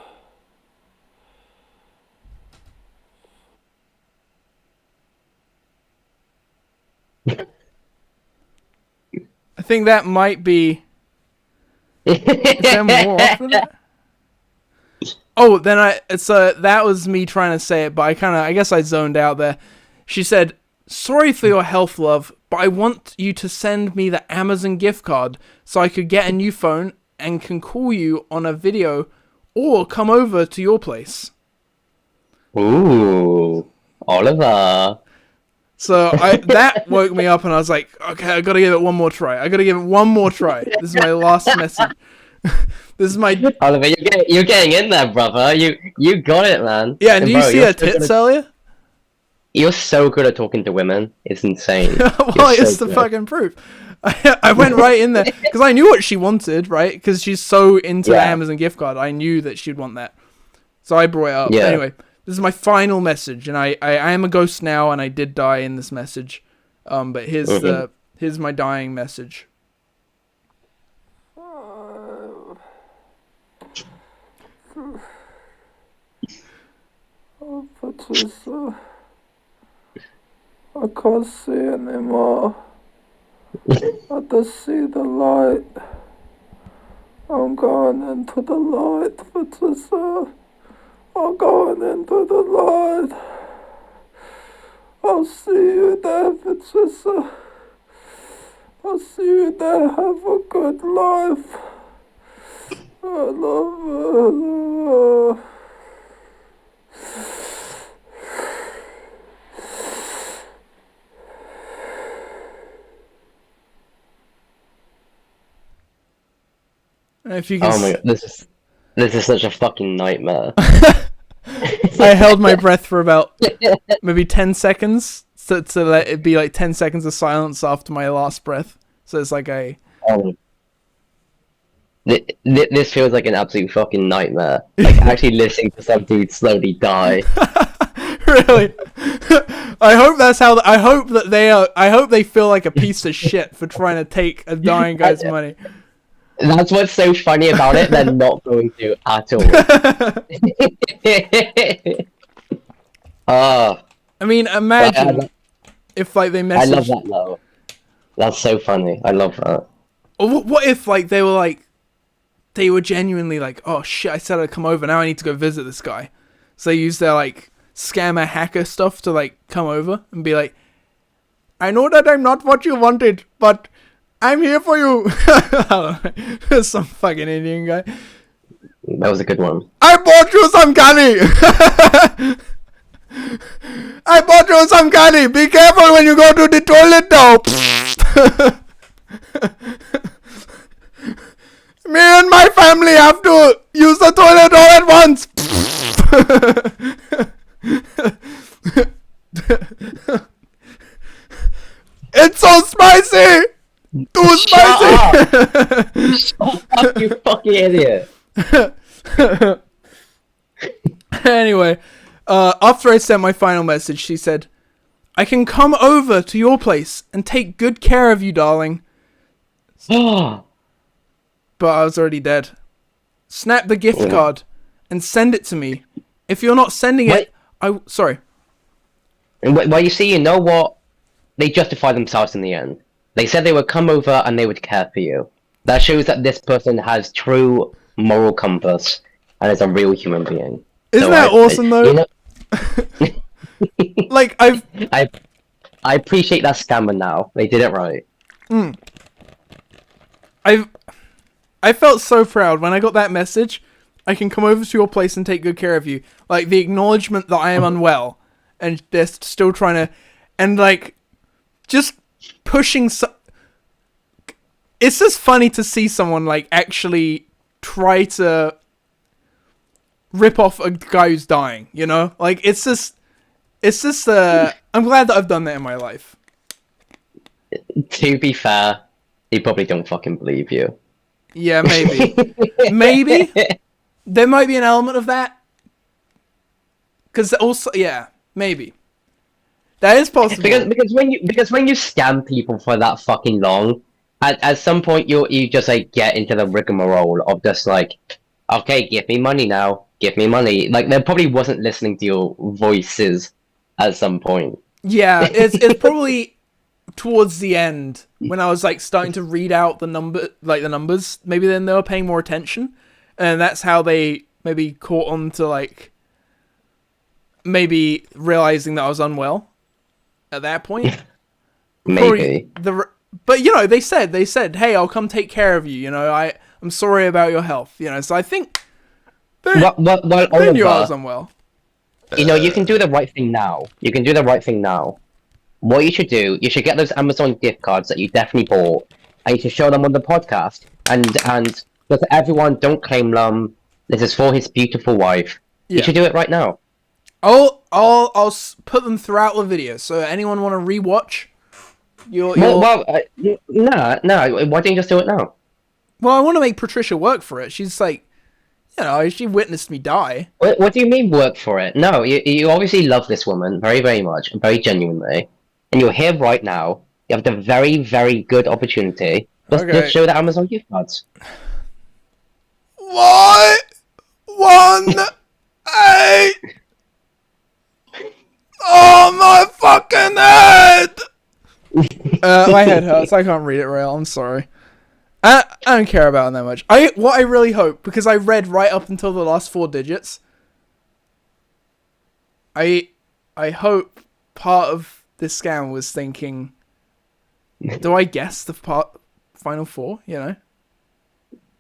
I think that might be... Is there more after that? Oh, then that was me trying to say it, but I guess I zoned out there. She said, sorry for your health, love, but I want you to send me the Amazon gift card so I could get a new phone and can call you on a video or come over to your place. Ooh, Oliver. So that woke me up, and I was like, okay, I gotta give it one more try. This is my last message. This is my... Oliver, you're getting in there, brother. You got it, man. Yeah, and do you see her tits earlier? You're so good at talking to women. It's insane. Well, it's the fucking proof. I went right in there, because I knew what she wanted, right? Because she's so into the Amazon gift card. I knew that she'd want that. So I brought it up. Yeah. Anyway, this is my final message, and I am a ghost now, and I did die in this message. But here's my dying message. Oh, Patricia, I can't see anymore. I just see the light. I'm going into the light, Patricia. I'm going into the light. I'll see you there, Patricia. I'll see you there. Have a good life. I love you. If you can... Oh my god, this is such a fucking nightmare. I held my breath for about maybe 10 seconds to let it be like 10 seconds of silence after my last breath. So it's like a... This feels like an absolute fucking nightmare. Like actually listening to some dude slowly die. Really? I hope that's how... I hope that they are... I hope they feel like a piece of shit for trying to take a dying guy's money. That's what's so funny about it. They're not going to at all. I mean, imagine if like they messaged... I love that though. That's so funny. I love that. Or what if like they were like... They were genuinely like, oh shit, I said I'd come over, now I need to go visit this guy. So they use their like scammer hacker stuff to like come over and be like, I know that I'm not what you wanted, but I'm here for you. I don't know. Some fucking Indian guy. That was a good one. I bought you some candy. I bought you some candy. Be careful when you go to the toilet now. Me and my family have to use the toilet all at once. It's so spicy. Too spicy. Shut up, you fucking idiot. Anyway, after I sent my final message, she said, "I can come over to your place and take good care of you, darling." But I was already dead. Snap the gift card and send it to me. If you're not sending it, sorry. Well, you see, you know what? They justified themselves in the end. They said they would come over and they would care for you. That shows that this person has true moral compass and is a real human being. Isn't that awesome, though? You know, Like, I appreciate that scammer now. They did it right. I felt so proud when I got that message. I can come over to your place and take good care of you. Like, the acknowledgement that I am unwell, and they're still trying to, and like, just pushing. It's just funny to see someone like actually try to rip off a guy who's dying. You know, like it's just. I'm glad that I've done that in my life. To be fair, they probably don't fucking believe you. Yeah, maybe. Maybe. There might be an element of that. Because also, yeah, maybe. That is possible. Because when you scam people for that fucking long, at some point you just like get into the rigmarole of just like, okay, give me money now, give me money. Like they probably wasn't listening to your voices at some point. Yeah, it's probably towards the end when I was like starting to read out the numbers. Maybe then they were paying more attention, and that's how they maybe caught on to like maybe realizing that I was unwell at that point. Maybe. But you know, they said, "Hey, I'll come take care of you." You know, I'm sorry about your health. You know, so I think they knew I was unwell. You know, you can do the right thing now. You can do the right thing now. What you should do, you should get those Amazon gift cards that you definitely bought, and you should show them on the podcast. And just everyone, don't claim them. This is for his beautiful wife. Yeah. You should do it right now. I'll put them throughout the video. So anyone want to rewatch? No. Why don't you just do it now? Well, I want to make Patricia work for it. She's like, you know, she witnessed me die. What do you mean work for it? No, you obviously love this woman very, very much, very genuinely. And you're here right now. You have the very, very good opportunity. Just show the Amazon gift cards. Why? 1, 8. Oh, my fucking head! My head hurts. I can't read it, Rael. I'm sorry. I don't care about it that much. What I really hope, because I read right up until the last 4 digits. I hope part of this scam was thinking, do I guess the final 4? You know.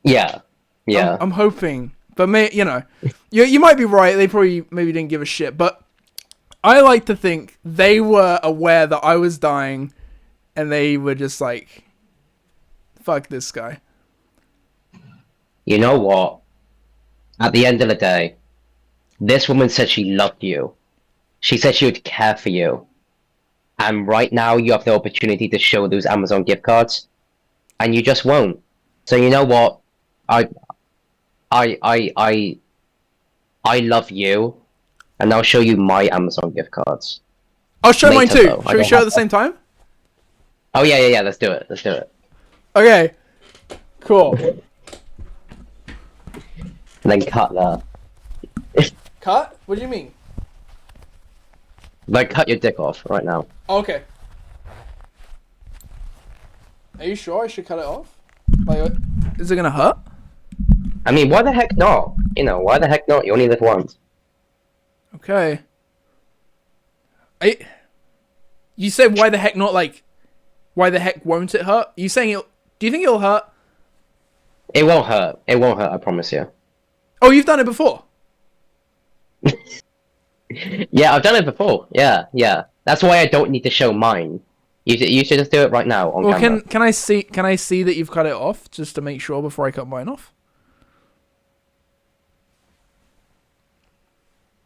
Yeah. I'm hoping, but you know, you might be right. They probably maybe didn't give a shit, but I like to think they were aware that I was dying, and they were just like, fuck this guy. You know what? At the end of the day, this woman said she loved you. She said she would care for you. And right now you have the opportunity to show those Amazon gift cards, and you just won't. So you know what? I love you, and I'll show you my Amazon gift cards. I'll show mine too. Should we show it at the same time? Oh yeah. Let's do it. Okay. Cool. Then cut that. Cut? What do you mean? Like cut your dick off right now. Okay. Are you sure I should cut it off? Like, is it gonna hurt? I mean, why the heck not? You know, why the heck not? You only live once. Okay. You said why the heck not, like, why the heck won't it hurt? Are you saying do you think it'll hurt? It won't hurt. It won't hurt, I promise you. Oh, you've done it before? Yeah, I've done it before. Yeah. That's why I don't need to show mine. You should just do it right now on Well, camera. can I see that you've cut it off just to make sure before I cut mine off?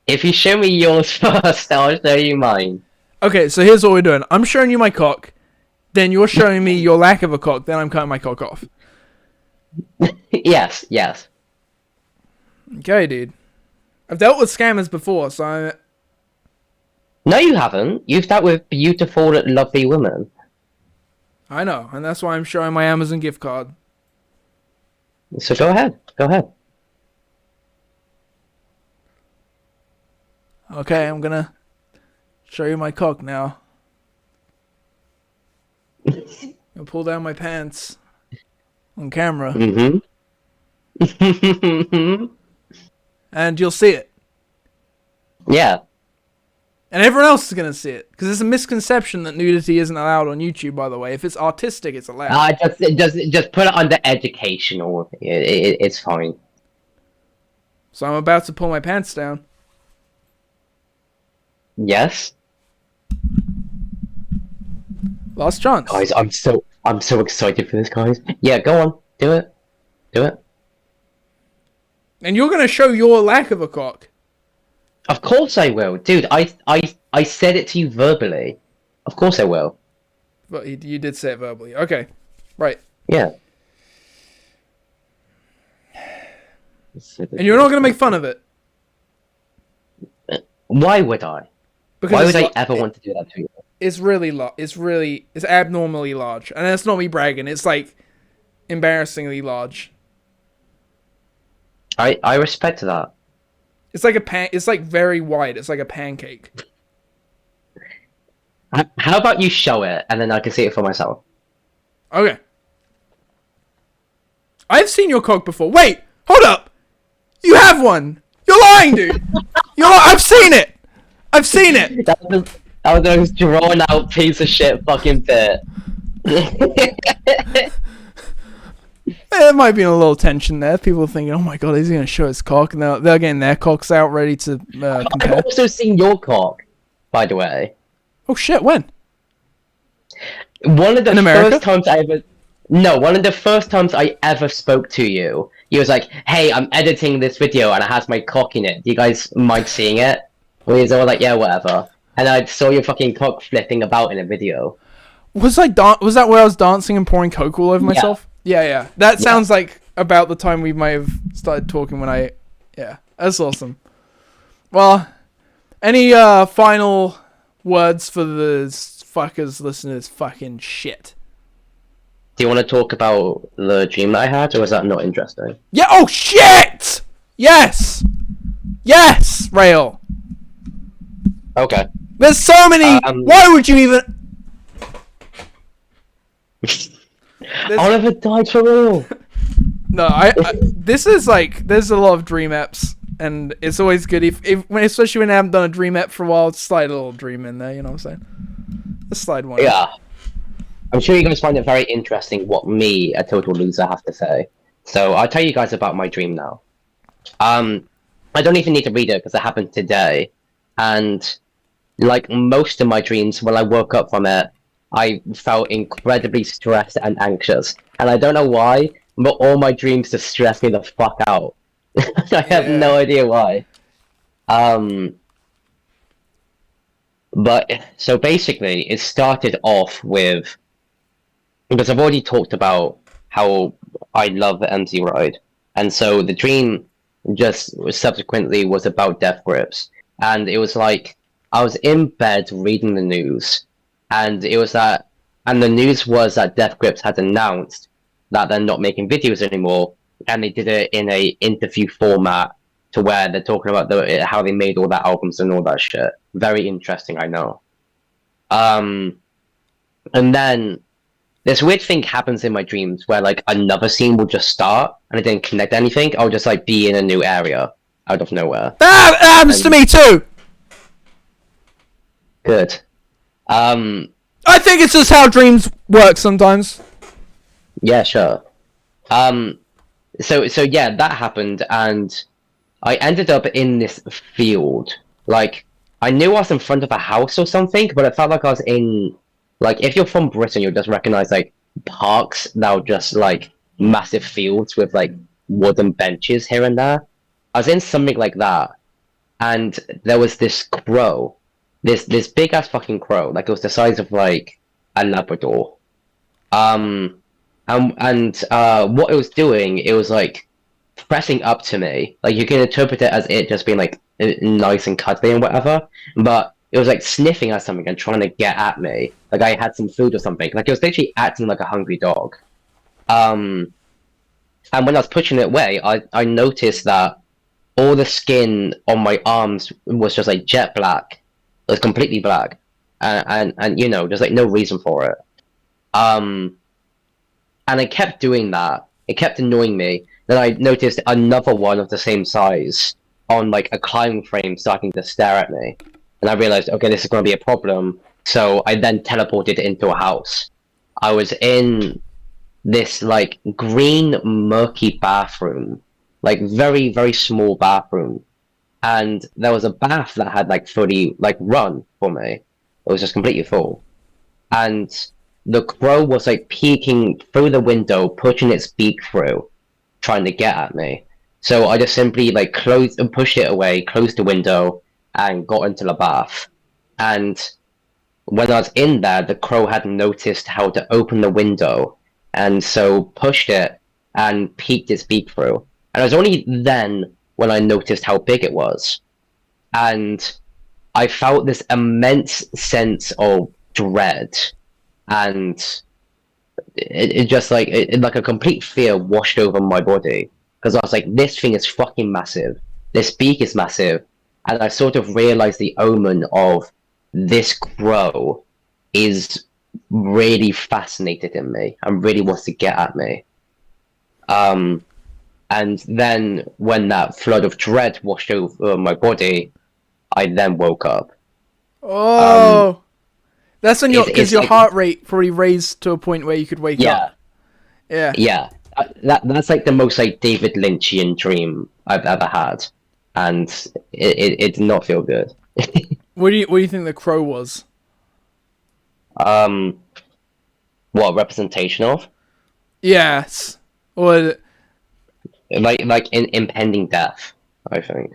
If you show me yours first, I'll show you mine. Okay, so here's what we're doing. I'm showing you my cock, then you're showing me your lack of a cock, then I'm cutting my cock off. Yes. Okay, dude. I've dealt with scammers before, so No, you haven't. You've dealt with beautiful, lovely women. I know, and that's why I'm showing my Amazon gift card. So go ahead. Okay, I'm gonna show you my cock now. I'll pull down my pants on camera, Mm-hmm. and you'll see it. Yeah. And everyone else is gonna see it, because it's a misconception that nudity isn't allowed on YouTube. By the way, if it's artistic, it's allowed. Just put it under educational. It's fine. So I'm about to pull my pants down. Yes. Last chance. Guys, I'm so excited for this, guys. Yeah, go on. Do it. And you're gonna show your lack of a cock. Of course I will. Dude, I said it to you verbally. Of course I will. But you did say it verbally. Okay. Right. Yeah. And you're not gonna make fun of it. Why would I? Because Why would I it's ever want to do that to you? It's really it's abnormally large. And that's not me bragging. It's like embarrassingly large. I respect that. It's like it's like very wide. It's like a pancake. How about you show it, and then I can see it for myself? Okay. I've seen your cock before. Wait! Hold up! You have one! You're lying, dude! I've seen it! I've seen it! That was the most drawn out piece of shit fucking bit. There might be a little tension there. People thinking, oh my god, is he going to show his cock? And they're getting their cocks out ready to compare. I've also seen your cock, by the way. Oh shit, when? One of the In America? one of the first times I ever spoke to you, he was like, hey, I'm editing this video and it has my cock in it. Do you guys mind seeing it? We was all like, yeah, whatever. And I saw your fucking cock flipping about in a video. Was that where I was dancing and pouring coke all over myself? Yeah. That sounds like about the time we might have started talking when yeah, that's awesome. Well, any final words for the fuckers listening to this fucking shit? Do you want to talk about the dream that I had, or is that not interesting? Yeah, oh shit! Yes! Yes, Rael! Okay. There's so many. Why would you even? Oliver died for real. No, this is like there's a lot of dream apps, and it's always good especially when I haven't done a dream app for a while, slide a little dream in there. You know what I'm saying? Let's slide one. Yeah. I'm sure you guys find it very interesting what me, a total loser, have to say. So I'll tell you guys about my dream now. I don't even need to read it because it happened today, and like most of my dreams, when I woke up from it, I felt incredibly stressed and anxious. And I don't know why, but all my dreams just stress me the fuck out. I have no idea why. But, so basically, it started off with... Because I've already talked about how I love the MZ ride. And so the dream just subsequently was about death grips. And it was like, I was in bed reading the news. And the news was that Death Grips had announced that they're not making videos anymore, and they did it in a interview format to where they're talking about how they made all that albums and all that shit. Very interesting, I know. And then this weird thing happens in my dreams where like another scene will just start and it didn't connect anything. I'll just like be in a new area out of nowhere. That happens to me too. Good. I think it's just how dreams work sometimes. Yeah, sure. So yeah, that happened, and I ended up in this field. Like, I knew I was in front of a house or something, but it felt like I was in Like, if you're from Britain, you'll just recognize like parks that are just like massive fields with like wooden benches here and there. I was in something like that, and there was this crow, this big ass fucking crow, like it was the size of like a Labrador. Um, and what it was doing, it was like pressing up to me. Like you can interpret it as it just being like nice and cuddly and whatever, but it was like sniffing at something and trying to get at me. Like I had some food or something. Like it was literally acting like a hungry dog. Um, and when I was pushing it away, I noticed that all the skin on my arms was just like jet black. It was completely black, and you know, there's like no reason for it. Um, and I kept doing that. It kept annoying me. Then I noticed another one of the same size on like a climbing frame starting to stare at me. And I realized, okay, this is going to be a problem. So I then teleported into a house. I was in this like green, murky bathroom, like very, very small bathroom. And there was a bath that had like fully like run for me. It was just completely full. And the crow was like peeking through the window, pushing its beak through, trying to get at me. So I just simply like closed and pushed it away, closed the window, and got into the bath. And when I was in there, the crow had noticed how to open the window, and so pushed it and peeked its beak through. And it was only then when I noticed how big it was. And I felt this immense sense of dread, and it just like like a complete fear washed over my body, because I was like, this thing is fucking massive. This beak is massive, and I sort of realized the omen of this crow is really fascinated in me and really wants to get at me. And then when that flood of dread washed over my body, I then woke up. Oh, that's when because your like, heart rate probably raised to a point where you could wake up. Yeah. That's like the most like David Lynchian dream I've ever had, and it did not feel good. What do you think the crow was? What representation of? Yes. Or Like in impending death, I think.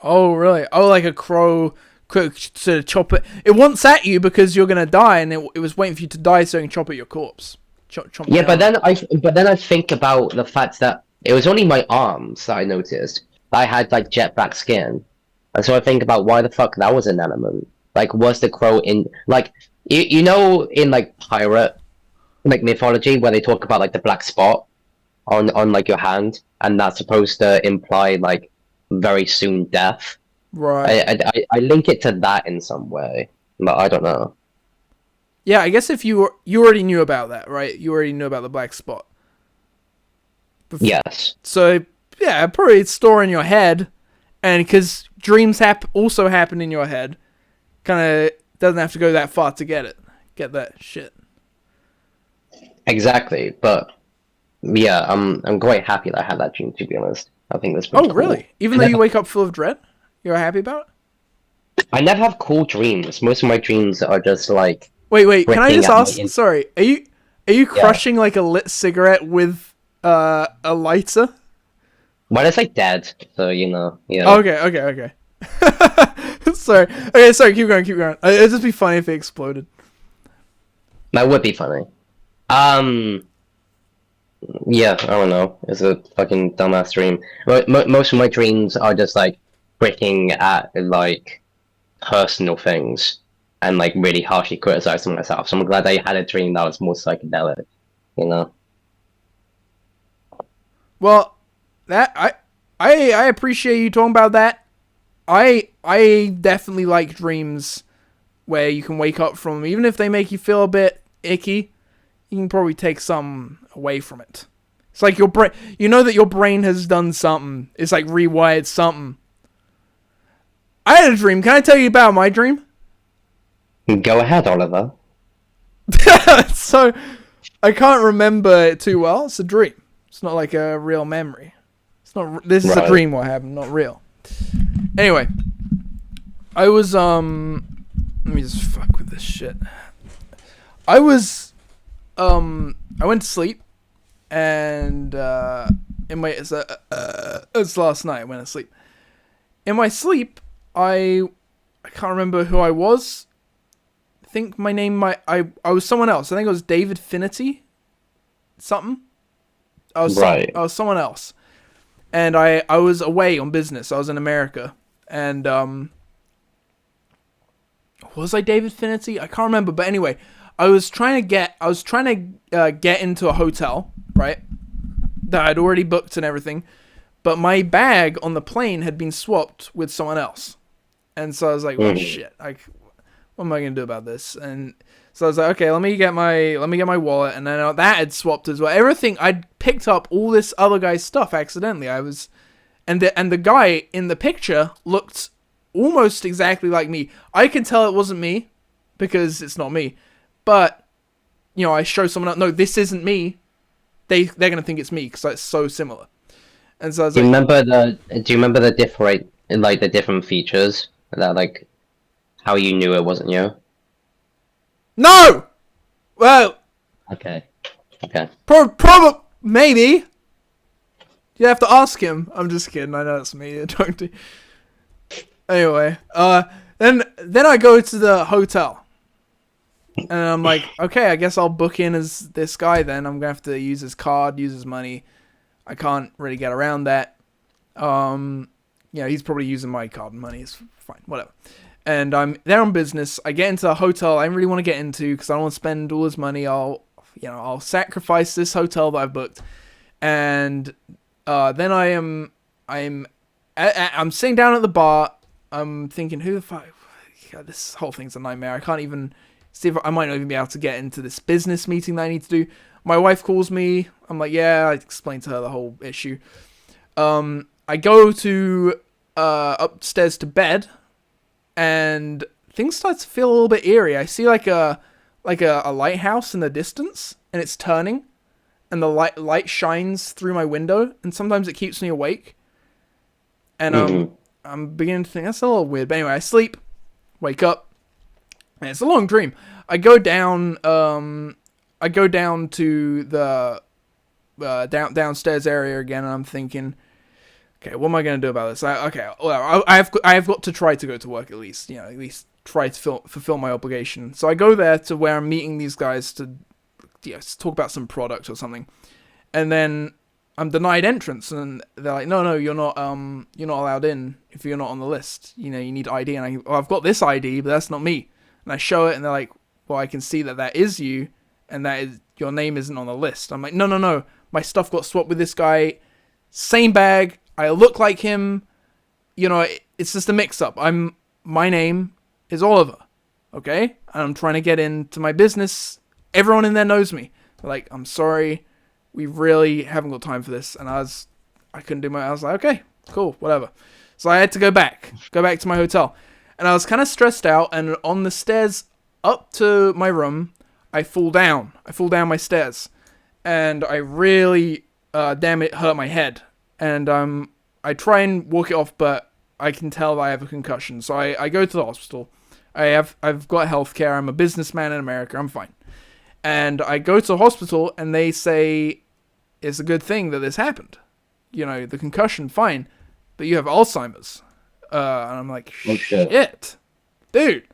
oh really? Oh, like a crow could sort of chop it. It wants at you because you're gonna die, and it was waiting for you to die so it can chop at your corpse. Chomp Yeah, down. but then I think about the fact that it was only my arms that I noticed. I had like jet black skin, and so I think about why the fuck that was an element. Like, was the crow in like you know in like pirate like mythology where they talk about like the black spot on like your hand, and that's supposed to imply like very soon death. Right. I link it to that in some way, but I don't know. Yeah, I guess if you already knew about that, right? You already knew about the black spot. Yes. So yeah, probably it's stored in your head, and because dreams also happen in your head, kind of doesn't have to go that far to get that shit. Exactly, but yeah, I'm quite happy that I had that dream. To be honest, I think that's. Oh really? Even though you wake up full of dread, you're happy about it? I never have cool dreams. Most of my dreams are just like. Wait. Can I just ask? my Sorry, are you crushing like a lit cigarette with a lighter? Well, it's like dead, so you know. Yeah. Okay. Sorry. Okay, sorry. Keep going. It'd just be funny if it exploded. That would be funny. Yeah, I don't know. It's a fucking dumbass dream. Most of my dreams are just like freaking at like personal things and like really harshly criticizing myself. So I'm glad I had a dream that was more psychedelic, you know. Well, that I appreciate you talking about that. I definitely like dreams where you can wake up from them, even if they make you feel a bit icky. You can probably take some away from it. It's like your brain. You know that your brain has done something. It's like rewired something. I had a dream. Can I tell you about my dream? Go ahead, Oliver. So, I can't remember it too well. It's a dream. It's not like a real memory. It's not. This is a dream what happened, not real. Anyway, I was let me just fuck with this shit. I was, I went to sleep, and it's last night I went to sleep. In my sleep, I can't remember who I was. I think my name I was someone else. I think it was David Finity. Something. I was someone else. And I was away on business. I was in America. And was I David Finity? I can't remember, but anyway, I was trying to get into a hotel, right? That I'd already booked and everything. But my bag on the plane had been swapped with someone else. And so I was like, well, shit. What am I going to do about this? And so I was like, okay, let me get my wallet. And then that had swapped as well. Everything, I'd picked up all this other guy's stuff accidentally. And the guy in the picture looked almost exactly like me. I can tell it wasn't me because it's not me. But, I show someone else, no, this isn't me. They're going to think it's me because it's so similar. And so I was do you remember the different features that, like, how you knew it wasn't you? No! Well... Okay. Probably... Maybe. You have to ask him. I'm just kidding. I know it's me. Don't do... Anyway. Then I go to the hotel. And I'm like, okay, I guess I'll book in as this guy then. I'm going to have to use his card, use his money. I can't really get around that. He's probably using my card and money. It's fine. Whatever. And I'm there on business. I get into a hotel I didn't really want to get into because I don't want to spend all this money. I'll sacrifice this hotel that I've booked. And then I'm sitting down at the bar. I'm thinking, who the fuck? God, this whole thing's a nightmare. I can't even see if I might not even be able to get into this business meeting that I need to do. My wife calls me. I'm like, yeah, I explained to her the whole issue. I go to upstairs to bed. And things start to feel a little bit eerie. I see like a lighthouse in the distance, and it's turning, and the light shines through my window, and sometimes it keeps me awake. And I'm beginning to think that's a little weird. But anyway, I sleep, wake up, and it's a long dream. I go down to the downstairs area again, and I'm thinking, okay, what am I going to do about this? I've got to try to go to work at least. At least try to fulfill my obligation. So I go there to where I'm meeting these guys to talk about some product or something. And then I'm denied entrance, and they're like, no, you're not allowed in if you're not on the list. You need ID. And I've got this ID, but that's not me. And I show it, and they're like, well, I can see that is you, and that is your name isn't on the list. I'm like, no, my stuff got swapped with this guy, same bag. I look like him, it's just a mix-up. My name is Oliver, okay? And I'm trying to get into my business. Everyone in there knows me. They're like, I'm sorry, we really haven't got time for this. And I was like, okay, cool, whatever. So I had to go back to my hotel. And I was kind of stressed out, and on the stairs up to my room, I fall down. My stairs. And I really, it hurt my head. And I try and walk it off, but I can tell that I have a concussion. So I go to the hospital. I've got healthcare. I'm a businessman in America. I'm fine. And I go to the hospital, and they say it's a good thing that this happened. The concussion, fine, but you have Alzheimer's. And I'm like, shit, dude.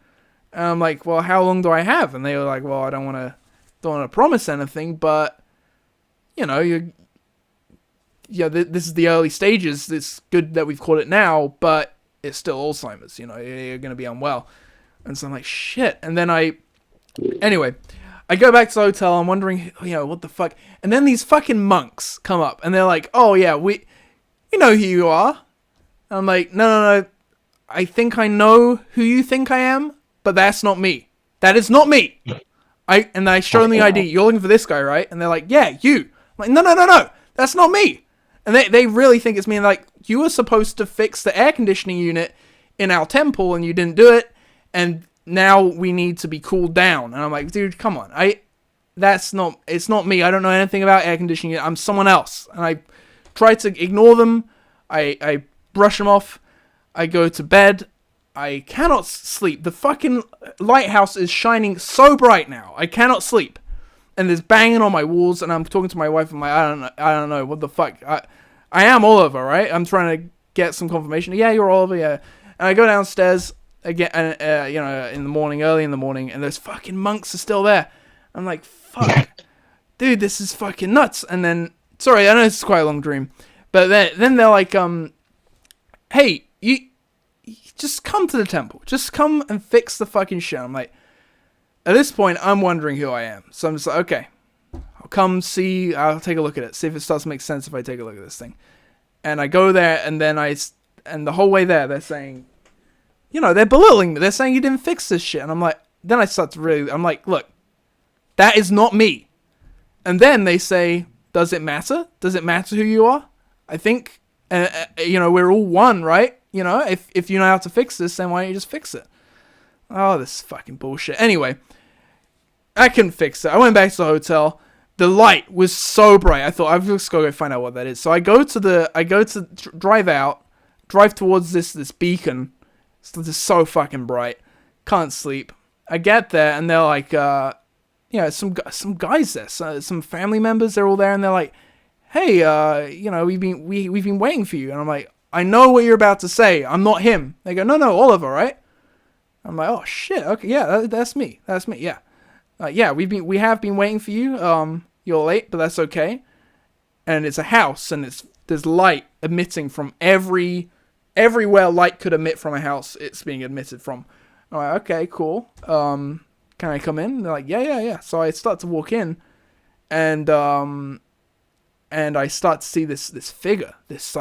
And I'm like, well, how long do I have? And they were like, well, I don't want to promise anything, but this is the early stages. It's good that we've caught it now, but it's still Alzheimer's. You're going to be unwell. And so I'm like, shit. And then anyway, I go back to the hotel. I'm wondering, what the fuck? And then these fucking monks come up, and they're like, oh yeah, we know who you are. And I'm like, no. I think I know who you think I am, but that's not me. That is not me. And I show them the ID. You're looking for this guy, right? And they're like, yeah, you. I'm like, no. That's not me. And they really think it's me. And like, you were supposed to fix the air conditioning unit in our temple, and you didn't do it. And now we need to be cooled down. And I'm like, dude, come on. It's not me. I don't know anything about air conditioning. I'm someone else. And I try to ignore them. I brush them off. I go to bed. I cannot sleep. The fucking lighthouse is shining so bright now. I cannot sleep. And there's banging on my walls, and I'm talking to my wife. I'm like, I don't know, what the fuck. I am Oliver, right? I'm trying to get some confirmation. Yeah, you're Oliver. Yeah. And I go downstairs again, in the morning, early in the morning, and those fucking monks are still there. I'm like, fuck, dude, this is fucking nuts. And then, sorry, I know this is quite a long dream, but then they're like, hey, you just come to the temple. Just come and fix the fucking shit. I'm like, at this point, I'm wondering who I am. So I'm just like, okay, I'll come see, I'll take a look at it, see if it starts to make sense if I take a look at this thing. And I go there, and then and the whole way there, they're saying, they're belittling me. They're saying you didn't fix this shit. And I'm like, then I start to I'm like, look, that is not me. And then they say, does it matter? Does it matter who you are? I think, we're all one, right? If you know how to fix this, then why don't you just fix it? Oh, this fucking bullshit. Anyway, I couldn't fix it. I went back to the hotel. The light was so bright. I thought, I've just got to go find out what that is. So I go to drive towards this beacon. It's just so fucking bright. Can't sleep. I get there, and they're like, some guys there, some family members. They're all there, and they're like, hey, we've been waiting for you. And I'm like, I know what you're about to say. I'm not him. They go, no, Oliver, right? I'm like, oh shit. Okay, yeah, that's me. Yeah. Yeah, we have been waiting for you. You're late, but that's okay. And it's a house, and there's light emitting from everywhere light could emit from a house. It's being emitted from. I'm like, okay, cool. Can I come in? And they're like, yeah. So I start to walk in, and I start to see this figure, this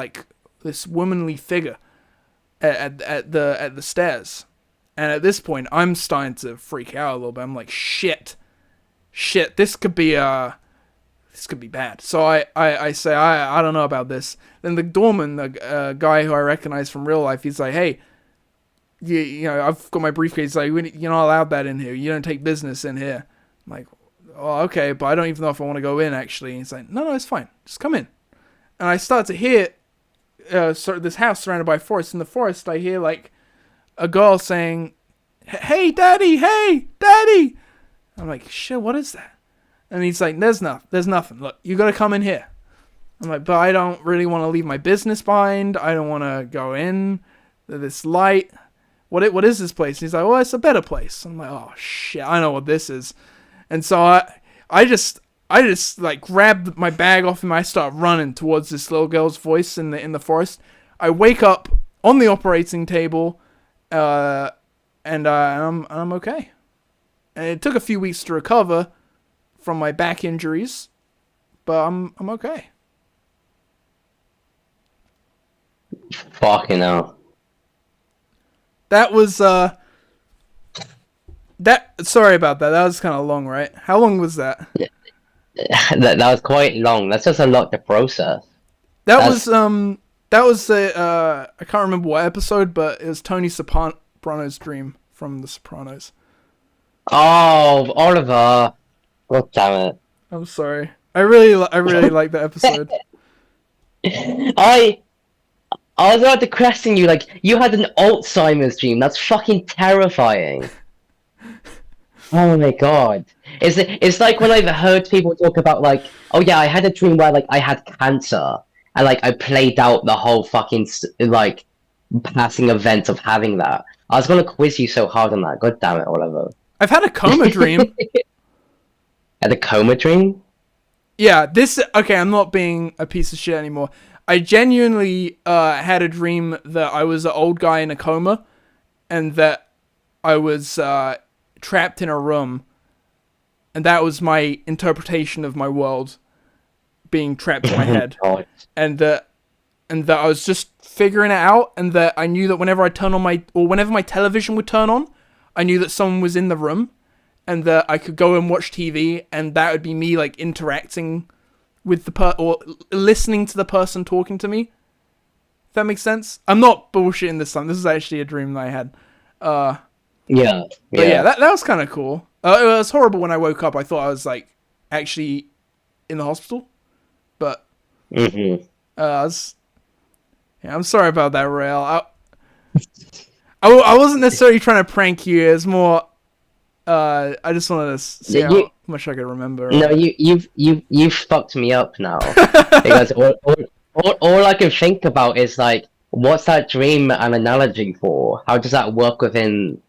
womanly figure at the stairs. And at this point, I'm starting to freak out a little bit. I'm like, shit, this could be bad. So I say, I don't know about this. Then the doorman, the guy who I recognize from real life, he's like, hey, I've got my briefcase. He's like, you're not allowed that in here. You don't take business in here. I'm like, oh, okay, but I don't even know if I want to go in, actually. And he's like, no, it's fine. Just come in. And I start to hear this house surrounded by forest. In the forest, I hear, like, a girl saying, hey, daddy. I'm like, shit, what is that? And he's like, there's nothing. Look, you got to come in here. I'm like, but I don't really want to leave my business behind. I don't want to go in. This light. What is this place? And he's like, well, it's a better place. I'm like, oh shit, I know what this is. And so I just like grabbed my bag off him. I start running towards this little girl's voice in the forest. I wake up on the operating table, and I'm okay. And it took a few weeks to recover from my back injuries, but I'm okay. Fucking hell. That was sorry about that. That was kind of long, right? How long was that? That was quite long. That's just a lot to process. That was I can't remember what episode, but it was Tony Sopranos' dream from The Sopranos. Oh, Oliver. God damn it. I'm sorry. I really like that episode. I was about to question you, like, you had an Alzheimer's dream. That's fucking terrifying. Oh my god. It's like when I've heard people talk about, like, oh yeah, I had a dream where, like, I had cancer. And, like, I played out the whole fucking, like, passing event of having that. I was gonna quiz you so hard on that. God damn it, Oliver. I've had a coma dream. Had a coma dream? Yeah, okay, I'm not being a piece of shit anymore. I genuinely had a dream that I was an old guy in a coma, and that I was trapped in a room, and that was my interpretation of my world being trapped in my head, and that I was just figuring it out, and that I knew that whenever my television would turn on, I knew that someone was in the room, and that I could go and watch TV, and that would be me, like, interacting with or listening to the person talking to me. If that makes sense? I'm not bullshitting this time. This is actually a dream that I had. Yeah. But yeah, that was kind of cool. It was horrible when I woke up. I thought I was, like, actually in the hospital. But I'm sorry about that, Rael. I wasn't necessarily trying to prank you. It's more, I just wanted to see how much I could remember. No, you've fucked me up now because all I can think about is like, what's that dream an analogy for? How does that work within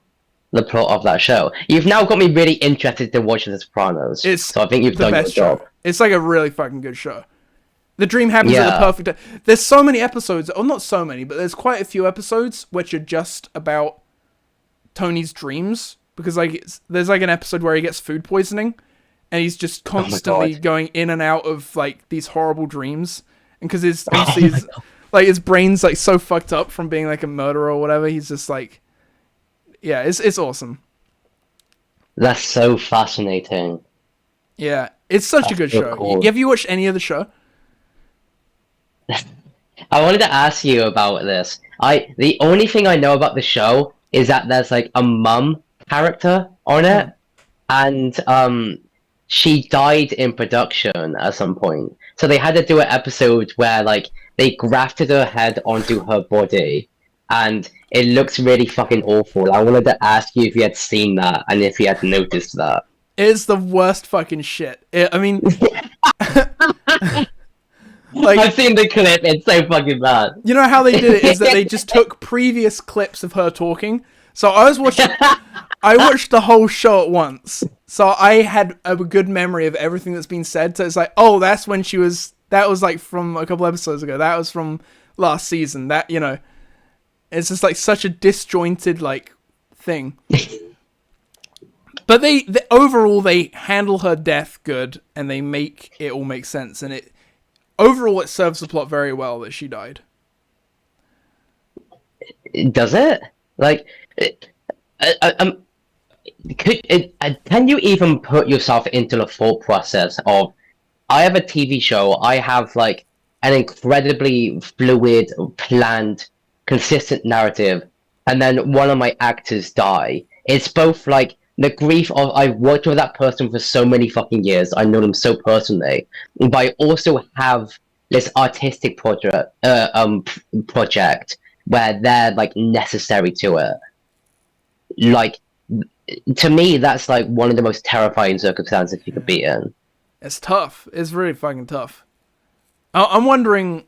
the plot of that show? You've now got me really interested to watch The Sopranos. So I think you've done your job. Show. It's like a really fucking good show. The dream happens at the perfect time. There's so many episodes, or not so many, but there's quite a few episodes which are just about Tony's dreams, because like there's like an episode where he gets food poisoning, and he's just constantly going in and out of like these horrible dreams, and because his brain's like so fucked up from being like a murderer or whatever, he's just like, yeah, it's awesome. That's so fascinating. Yeah, it's such a good show. Cool. Have you watched any of the show? I wanted to ask you about this. The only thing I know about the show is that there's like a mum character on it, and she died in production at some point. So they had to do an episode where like they grafted her head onto her body, and it looks really fucking awful. I wanted to ask you if you had seen that and if you had noticed that. It's the worst fucking shit. I mean, like, I've seen the clip. It's so fucking bad. You know how they did it is that they just took previous clips of her talking. So I watched the whole show at once. So I had a good memory of everything that's been said. So it's like, oh, that's when that was like from a couple episodes ago. That was from last season. That, you know, it's just like such a disjointed like thing. But overall they handle her death good, and they make it all make sense, and it serves the plot very well that she died. Does it? Like, can you even put yourself into the thought process of, I have a TV show, I have like an incredibly fluid, planned, consistent narrative, and then one of my actors die. It's both like the grief of, I've worked with that person for so many fucking years, I know them so personally, but I also have this artistic project where they're like necessary to it. Like, to me, that's like one of the most terrifying circumstances you could be in. It's tough. It's really fucking tough. I'm wondering,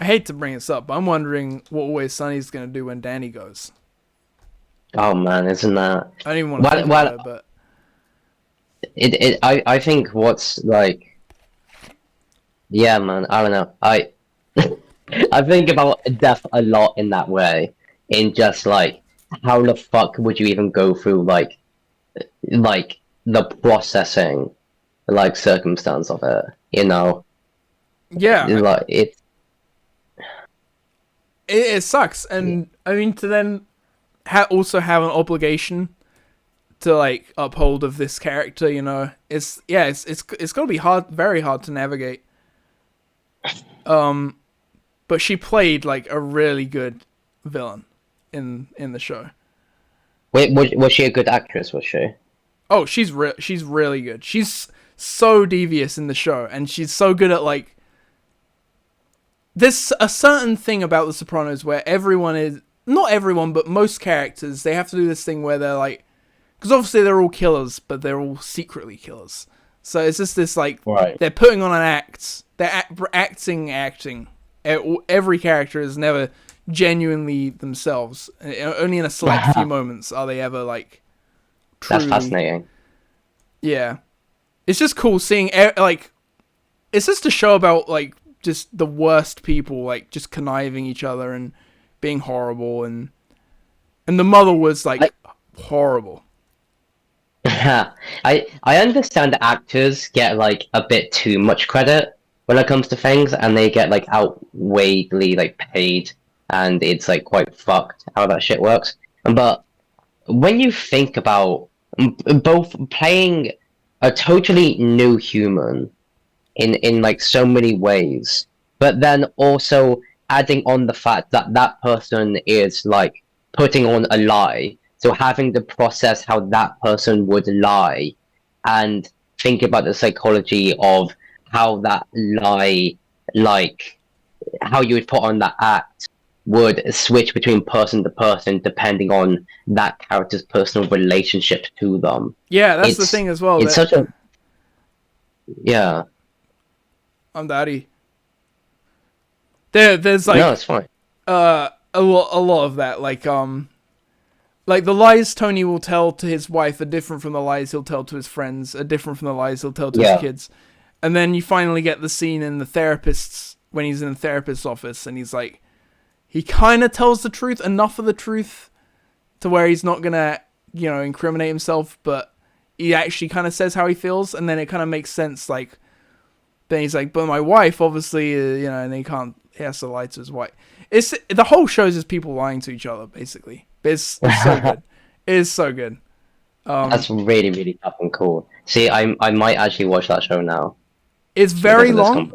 I hate to bring this up, but I'm wondering what Always Sunny's gonna do when Danny goes. Oh man, isn't that? I don't even want to think about it, but I think what's like, yeah, man, I don't know. I think about death a lot in that way, in just like, how the fuck would you even go through like the processing, like circumstance of it, you know? Yeah, like it sucks, and I mean to then also have an obligation to like uphold of this character, you know, it's gonna be hard, very hard to navigate. But she played like a really good villain in the show. Wait, was she a good actress? Was she? Oh, she's really good. She's so devious in the show, and she's so good at like. There's a certain thing about The Sopranos where everyone is. Not everyone, but most characters, they have to do this thing where they're like, because obviously they're all killers, but they're all secretly killers. So it's just this like, right. They're putting on an act, they're acting. Every character is never genuinely themselves. Only in a select few moments are they ever like. Truly, that's fascinating. Yeah, it's just cool seeing like, it's just a show about like just the worst people, like just conniving each other and being horrible, and the mother was like horrible. I understand actors get like a bit too much credit when it comes to things, and they get like outweightly like paid, and it's like quite fucked how that shit works. But when you think about both playing a totally new human in like so many ways, but then also adding on the fact that that person is like putting on a lie, so having to process how that person would lie and think about the psychology of how that lie, like how you would put on that act would switch between person to person depending on that character's personal relationship to them. Yeah, that's the thing as well. It's such a yeah. I'm daddy. There's like No, it's fine. a lot of that, like the lies Tony will tell to his wife are different from the lies he'll tell to his friends, are different from the lies he'll tell to his kids. And then you finally get the scene in the therapist's, when he's in the therapist's office, and he's like, he kind of tells the truth, enough of the truth to where he's not gonna, incriminate himself, but he actually kind of says how he feels, and then it kind of makes sense, like, then he's like, but my wife, obviously, and he has to lie to his wife. The whole show is just people lying to each other, basically. It's so good. It is so good. That's really, really tough and cool. See, I might actually watch that show now. It's very long,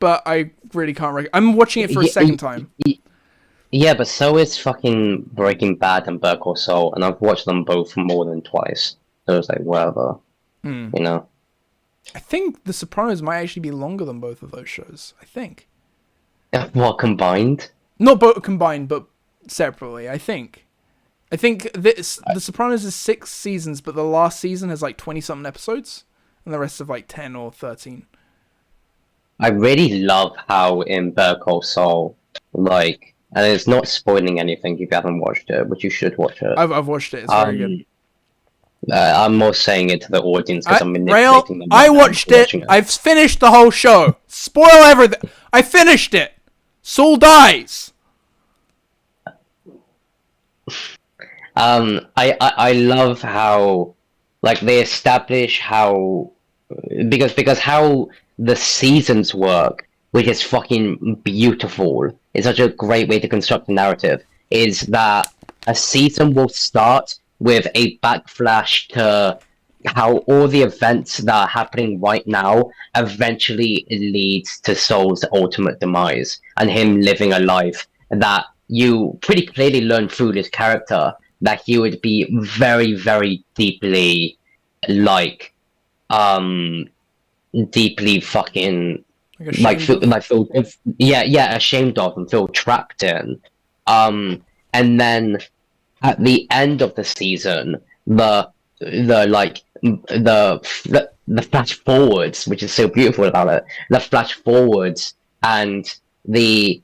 but I really can't I'm watching it for a second time. Yeah, but so is fucking Breaking Bad and Better Call Saul, and I've watched them both more than twice. So it's like, whatever. I think The Sopranos might actually be longer than both of those shows. I think. What, combined? Not both combined, but separately. I think The Sopranos is 6 seasons, but the last season has like 20-something episodes, and the rest of like 10 or 13. I really love how in Better Call Saul, like, and it's not spoiling anything if you haven't watched it, but you should watch it. I've watched it. It's very good. I'm more saying it to the audience because I'm Rael, manipulating them. I watched it. I've finished the whole show. Spoil everything. I finished it. Saul dies. I love how, like, they establish how, because how the seasons work, which is fucking beautiful. It's such a great way to construct a narrative. Is that a season will start with a backflash to how all the events that are happening right now eventually leads to Saul's ultimate demise and him living a life that you pretty clearly learn through his character that he would be very, very deeply deeply fucking feel ashamed of and feel trapped in. And then at the end of the season, the flash forwards, which is so beautiful about it, the flash forwards and the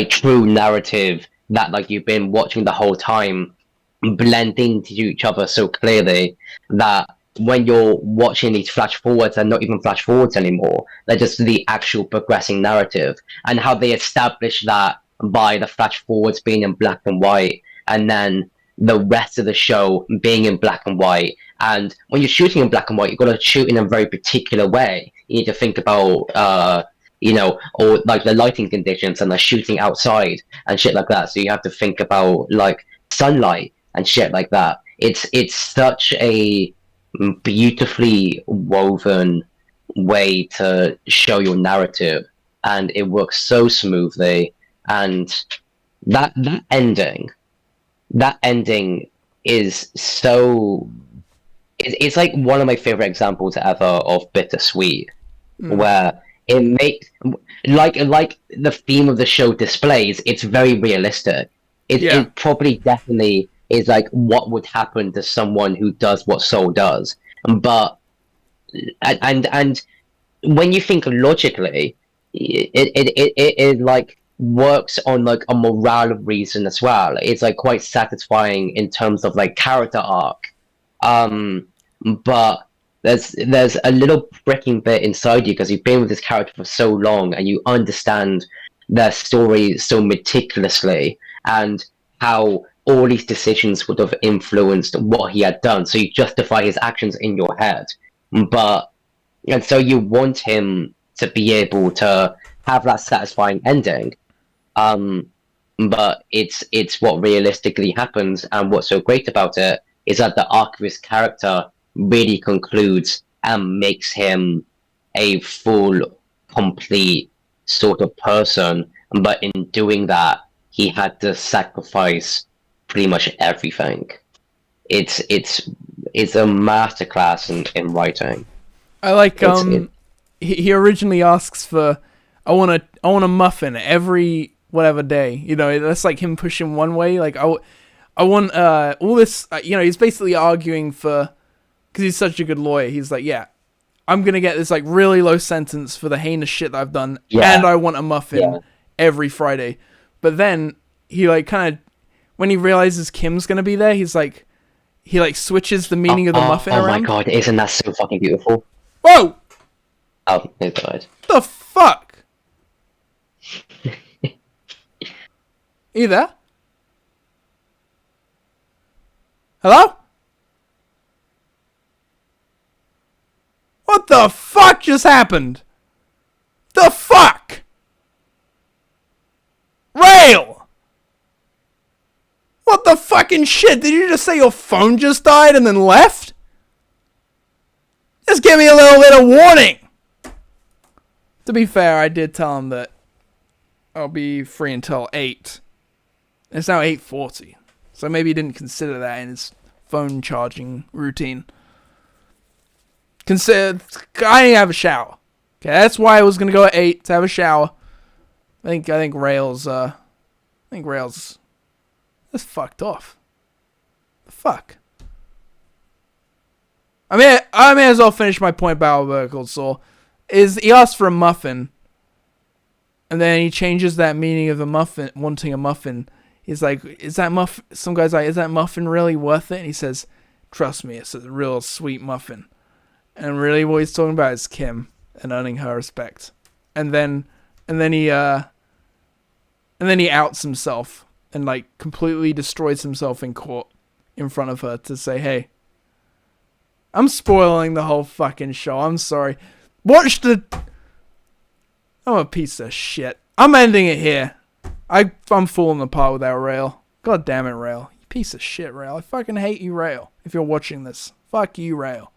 true narrative that you've been watching the whole time blending to each other so clearly that when you're watching these flash forwards, they're not even flash forwards anymore. They're just the actual progressing narrative, and how they establish that by the flash forwards being in black and white, and then the rest of the show being in black and white. And when you're shooting in black and white, you've got to shoot in a very particular way. You need to think about, or the lighting conditions and the shooting outside and shit like that. So you have to think about sunlight and shit like that. It's such a beautifully woven way to show your narrative, and it works so smoothly. And that ending is so it's like one of my favorite examples ever of bittersweet, where it makes like the theme of the show displays, it's very realistic. It probably definitely is like what would happen to someone who does what Saul does, but and when you think logically, it like works on a morale reason as well. It's quite satisfying in terms of character arc, but there's a little pricking bit inside you because you've been with this character for so long and you understand their story so meticulously and how all these decisions would have influenced what he had done, so you justify his actions in your head, and so you want him to be able to have that satisfying ending. But it's what realistically happens, and what's so great about it is that the arc of his character really concludes and makes him a full, complete sort of person. But in doing that, he had to sacrifice pretty much everything. It's a masterclass in writing. I like he originally asks for I want a muffin every whatever day. You know, that's like him pushing one way. Like I want all this. You know, he's basically arguing for, because he's such a good lawyer. He's like, yeah, I'm gonna get this like really low sentence for the heinous shit that I've done, and I want a muffin every Friday. But then he like kind of, when he realizes Kim's gonna be there, he's like, he like switches the meaning of the muffin around. Oh my god, isn't that so fucking beautiful? Whoa! Oh, it died. The fuck? You there? Hello? What the fuck just happened? The fuck? Rael! What the fucking shit? Did you just say your phone just died and then left? Just give me a little bit of warning! To be fair, I did tell him that I'll be free until 8. It's now 8:40. So maybe he didn't consider that in his phone charging routine. I need to have a shower. Okay, that's why I was gonna go at 8 to have a shower. I think Rael's that's fucked off. The fuck? I may as well finish my point about Vertical Soul. Is he asked for a muffin, and then he changes that meaning of a muffin, wanting a muffin. He's like, is that muffin? Some guy's like, is that muffin really worth it? And he says, trust me, it's a real sweet muffin. And really, what he's talking about is Kim and earning her respect. And then he outs himself and like completely destroys himself in court in front of her to say, hey, I'm spoiling the whole fucking show. I'm sorry. I'm a piece of shit. I'm ending it here. I'm falling apart without Rael. God damn it, Rael. You piece of shit, Rael. I fucking hate you, Rael. If you're watching this, fuck you, Rael.